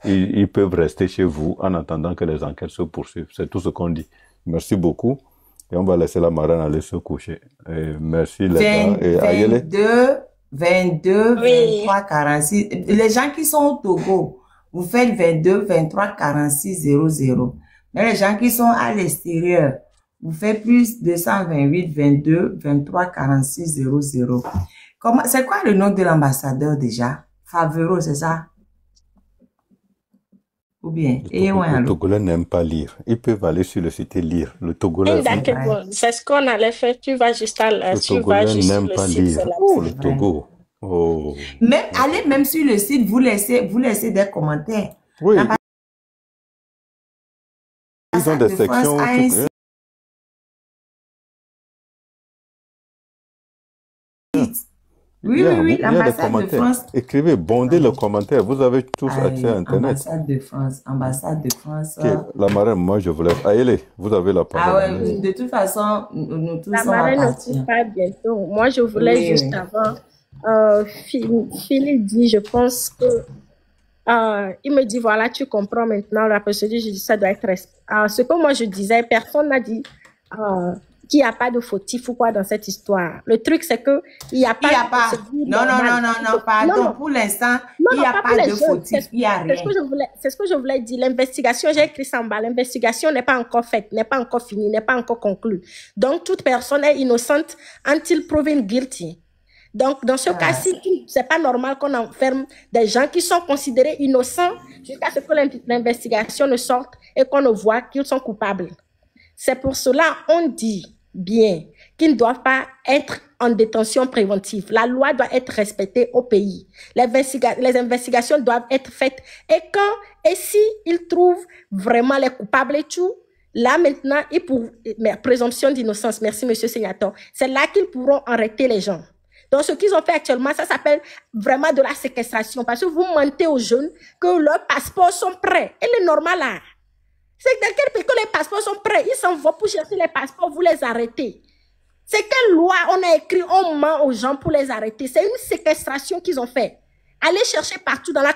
Ils peuvent rester chez vous en attendant que les enquêtes se poursuivent. C'est tout ce qu'on dit. Merci beaucoup. Et on va laisser la marraine aller se coucher. Et merci les gars. Et 22, 23, 46. Les gens qui sont au Togo, vous faites 22, 23, 46, 00. Mais les gens qui sont à l'extérieur, vous faites plus 228, 22, 23, 46, 00. C'est quoi le nom de l'ambassadeur déjà? Favero, c'est ça? Ou bien? Le Togolais n'aime pas lire. Ils peuvent aller sur le site et lire. Le Togolais. C'est ce qu'on allait faire. Tu vas juste le Togolais n'aime pas lire. Le Togo. Oh. Même, allez même sur le site, vous laissez des commentaires. Oui. Ils ont des sections. Oui, l'ambassade de France. Écrivez, bondez le commentaire. Vous avez tous accès à Internet. Ambassade de France. Okay. La marraine, moi, je vous laisse. Allez, vous avez la parole. Ah ouais, de toute façon, nous tous sommes à partir. La marraine ne coupe pas bientôt. Moi, je voulais juste avant. Philippe dit, je pense que il me dit, voilà, tu comprends maintenant la procédure judiciaire doit être ce que moi je disais, personne n'a dit qu'il n'y a pas de fautif ou quoi dans cette histoire. Le truc, c'est que il n'y a pas non, pardon. Pour l'instant, il n'y a pas de fautif, il n'y a rien. C'est ce que je voulais dire. L'investigation, j'ai écrit ça en bas, l'investigation n'est pas encore faite, n'est pas encore finie, n'est pas encore conclue. Donc, toute personne est innocente until proven guilty. Donc, dans ce cas-ci, c'est pas normal qu'on enferme des gens qui sont considérés innocents jusqu'à ce que l'investigation ne sorte et qu'on ne voit qu'ils sont coupables. C'est pour cela on dit bien qu'ils ne doivent pas être en détention préventive. La loi doit être respectée au pays. Les investigations doivent être faites. Et si ils trouvent vraiment les coupables et tout, là maintenant, présomption d'innocence, merci monsieur Sénateur, c'est là qu'ils pourront arrêter les gens. Donc, ce qu'ils ont fait actuellement, ça s'appelle vraiment de la séquestration. Parce que vous mentez aux jeunes que leurs passeports sont prêts. Et le normal là, c'est dans quel pays que les passeports sont prêts? Ils s'en vont pour chercher les passeports, vous les arrêtez. C'est quelle loi on a écrit, on ment aux gens pour les arrêter? C'est une séquestration qu'ils ont fait. Allez chercher partout dans la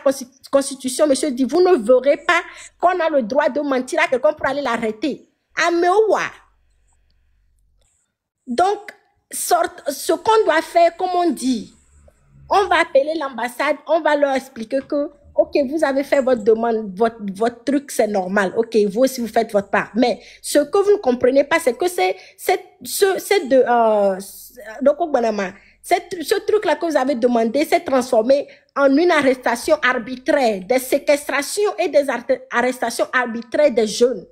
Constitution, monsieur dit, vous ne verrez pas qu'on a le droit de mentir à quelqu'un pour aller l'arrêter. À Meoua. Donc, ce qu'on doit faire, comme on dit, on va appeler l'ambassade, on va leur expliquer que, ok, vous avez fait votre demande, votre truc, c'est normal. Ok, vous aussi, vous faites votre part. Mais ce que vous ne comprenez pas, c'est que ce truc-là que vous avez demandé s'est transformé en une arrestation arbitraire, des séquestrations et des arrestations arbitraires des jeunes.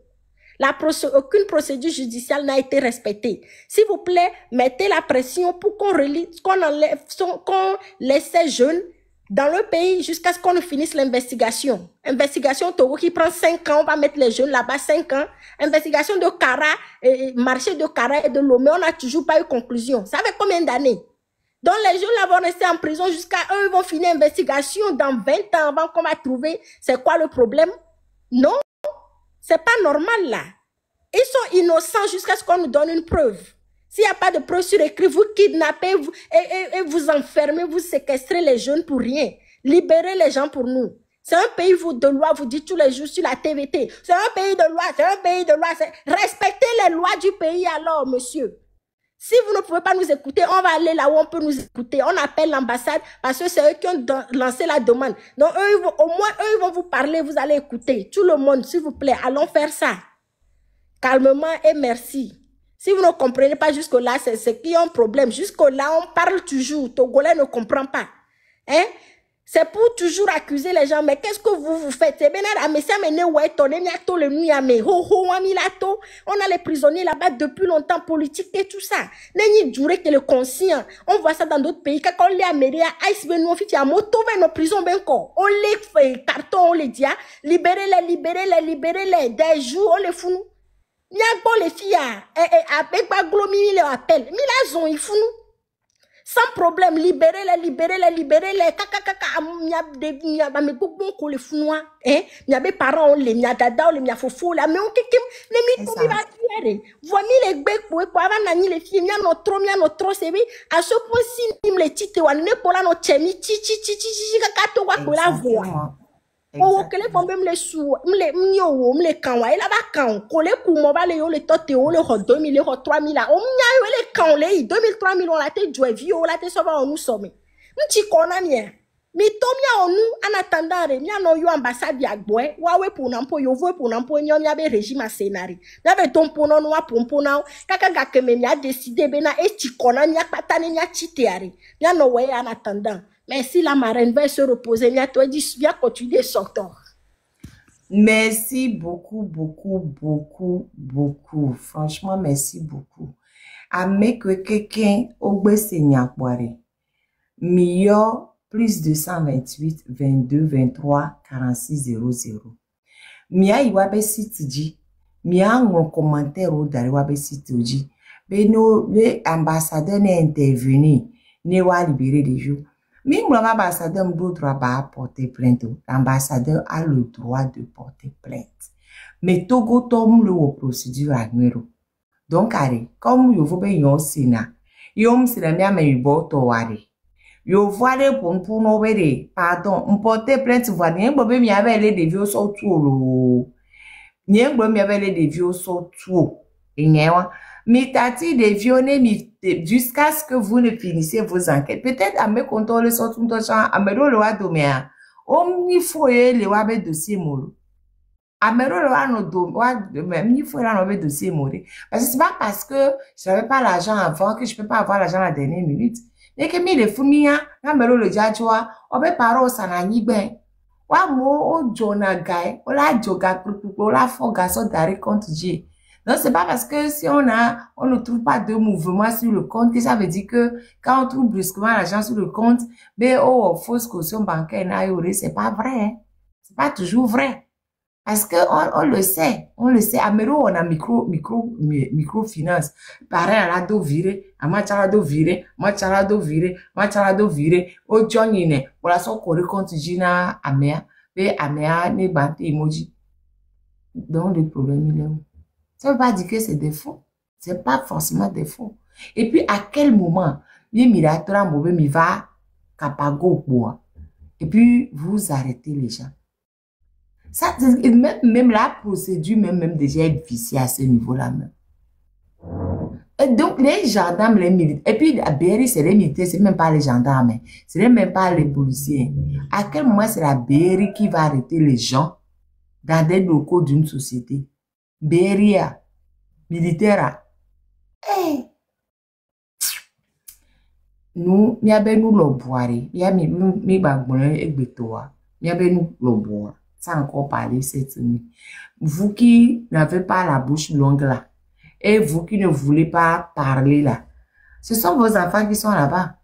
Aucune procédure judiciaire n'a été respectée. S'il vous plaît, mettez la pression pour qu'on laisse ces jeunes dans le pays jusqu'à ce qu'on finisse l'investigation. Investigation Togo qui prend 5 ans, on va mettre les jeunes là-bas 5 ans. Investigation de Kara, marché de Kara et de Lomé, on n'a toujours pas eu conclusion. Ça fait combien d'années? Donc les jeunes là vont rester en prison jusqu'à eux, ils vont finir l'investigation dans 20 ans avant qu'on va trouver c'est quoi le problème. Non. C'est pas normal là. Ils sont innocents jusqu'à ce qu'on nous donne une preuve. S'il n'y a pas de preuve sur écrit, vous kidnappez et vous enfermez, vous séquestrez les jeunes pour rien. Libérez les gens pour nous. C'est un pays de loi, vous dites tous les jours sur la TVT. C'est un pays de loi, c'est un pays de loi. Respectez les lois du pays alors, monsieur. Si vous ne pouvez pas nous écouter, on va aller là où on peut nous écouter. On appelle l'ambassade parce que c'est eux qui ont lancé la demande. Donc, au moins, eux, ils vont vous parler, vous allez écouter. Tout le monde, s'il vous plaît, allons faire ça. Calmement et merci. Si vous ne comprenez pas jusque-là, c'est qu'il y a un problème. Jusque-là, on parle toujours. Togolais ne comprend pas. Hein? C'est pour toujours accuser les gens. Mais qu'est-ce que vous faites? C'est bien là, mais ça m'a dit, ouais, on a les prisonniers là-bas depuis longtemps, politique et tout ça. N'est-ce duré que le conscient. On voit ça dans d'autres pays. Quand on les Américains, ice ben nous fit à moto ben nos prisons ben quoi. On les fait carton, on les dit, libérez-les. Des jours, on les fout nous. Il y a bon les filles, avec pas glomi, ils les appellent. Mais là, ils ont, ils font nous. Sans problème, libérez-les. Kaka, il y a des beaucoup les founois. Il y a des parents, il y a dada, il y a fofo, mais on kékim, les mythes, il va tirer. Voici les becs, pour avoir les filles, il y a notre trop, c'est bien. À ce point, si les titres, on n'est pas là, notre chemi, kaka, to wa la voix. Oh, que les femmes les sous, les camps, et là-bas, quand, collé pour mon balai, les totes, les 2000, les 3000, là, on y a les camps, les 2000, 3000, on l'a été joué, vieux, on l'a été sauvé, on nous sommes. M'ti kona mien. Mais tomia on nous, en attendant, mia no yo ambassade ya gboe, wawe pour nampo, yo voe pour nampo, nyom yabe régime à scénario. N'abe ton pono, noa pompona, kaka gake me mia décidé, bena, et tikona, mia patane, mia chiteari. Mia no way en attendant. Mais si la marraine va se reposer, mia toi dis, viens continuer son temps. Merci beaucoup. Franchement, merci beaucoup. Ame que quelqu'un au Bessenia Poiré. Mio plus 228 22 23 46 00. Mia iwabe site mia mon commentaire au dari wabe site di. Beno le ambassadeur n'est intervenu ne wa libérer des jours. Mais l'ambassadeur me droit pas porter plainte. L'ambassadeur a le droit de porter plainte. Mais Togo tombe le procédure à numéro. Donc, comme vous voyez, yon Sénat, yon m'sira mia me yubo towari. Yo voile pour no wede, pardon, on porter plainte voir nien bobe mi avait les devios so tout lo. Nien bobe mi avait les devios so tout. Enyewa. Mi tati devionner mi jusqu'à ce que vous ne finissez vos enquêtes. Peut-être à me contrôler sur tout le champ, à me le loi domea. Omni foye le wabe dossier molo. À me le loi no do, même ni foye la wabe dossier molo. Parce que c'est pas parce que je n'avais pas l'argent avant que je peux pas avoir l'argent à la dernière minute. Et que mi le fumia, na me le jajwa, obe paro sanani ben. Wa mo o jona guy, o la joga o la foga so dari compte Dieu. Non, c'est pas parce que si on ne trouve pas de mouvement sur le compte que ça veut dire que quand on trouve brusquement l'argent sur le compte, ben, oh, fausse caution bancaire, c'est pas vrai. C'est pas toujours vrai. Parce que on le sait. À Mero, on a microfinance. Pareil, à la do viré, à machala do viré, au Johnny, voilà, son corps compte Gina, Amea, ne bante emoji. Donc, le problème, il est où? Ça veut pas dire que c'est des faux. C'est pas forcément des faux. Et puis, à quel moment, mi va capago bois. Et puis, vous arrêtez les gens. Ça, même la procédure, même déjà est viciée à ce niveau-là même. Et donc, les gendarmes, les militaires, et puis, à Berry, c'est les militaires, c'est même pas les gendarmes, c'est même pas les policiers. À quel moment c'est la Berry qui va arrêter les gens dans des locaux d'une société? Beria, militaire. Hey. Nous, nous le boire. Mi bagboulin et betoa. Nous le boire. Ça encore parler cette nuit. Vous qui n'avez pas la bouche longue là, et vous qui ne voulez pas parler là, ce sont vos enfants qui sont là-bas.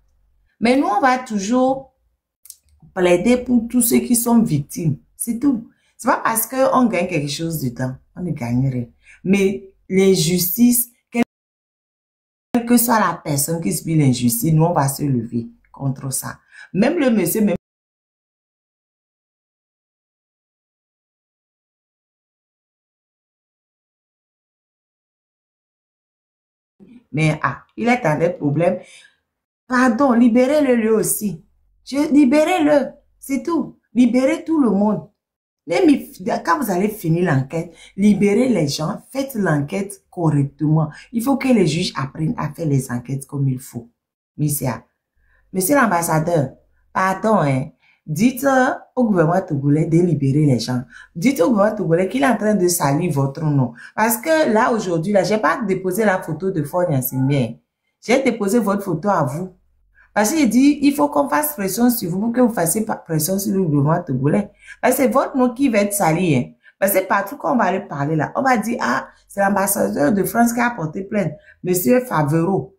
Mais nous, on va toujours plaider pour tous ceux qui sont victimes. C'est tout. C'est pas parce qu'on gagne quelque chose de temps, on ne gagnerait. Mais l'injustice, quelle que soit la personne qui subit l'injustice, nous, on va se lever contre ça. Même le monsieur, même mais il est dans des problèmes. Pardon, libérez-le lui aussi. Libérez-le, c'est tout. Libérez tout le monde. Quand vous allez finir l'enquête, libérez les gens, faites l'enquête correctement. Il faut que les juges apprennent à faire les enquêtes comme il faut. Monsieur l'ambassadeur, pardon, dites au gouvernement togolais de libérer les gens. Dites au gouvernement togolais qu'il est en train de salir votre nom. Parce que là, aujourd'hui, là, j'ai pas déposé la photo de Fonia Simien. J'ai déposé votre photo à vous. Parce qu'il dit, il faut qu'on fasse pression sur vous pour que vous fassiez pression sur le gouvernement togolais. Parce que c'est votre nom qui va être sali, hein. Parce que partout qu'on va aller parler là, on va dire, ah, c'est l'ambassadeur de France qui a porté plainte. Monsieur Favreau.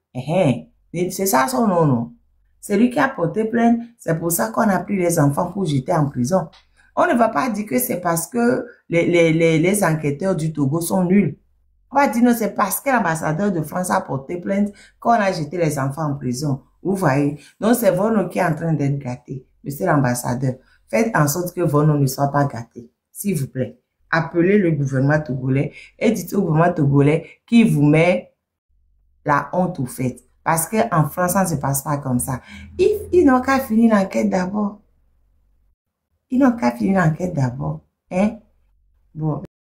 C'est ça son nom, non? C'est lui qui a porté plainte. C'est pour ça qu'on a pris les enfants pour jeter en prison. On ne va pas dire que c'est parce que les enquêteurs du Togo sont nuls. On va dire non, c'est parce que l'ambassadeur de France a porté plainte qu'on a jeté les enfants en prison. Vous voyez? Donc, c'est votre nom qui est en train d'être gâté. Monsieur l'ambassadeur, faites en sorte que vos noms ne soient pas gâtés. S'il vous plaît. Appelez le gouvernement togolais et dites au gouvernement togolais qui vous met la honte aux fêtes. Parce qu'en France, ça ne se passe pas comme ça. Ils n'ont qu'à finir l'enquête d'abord. Ils n'ont qu'à finir l'enquête d'abord. Hein? Bon.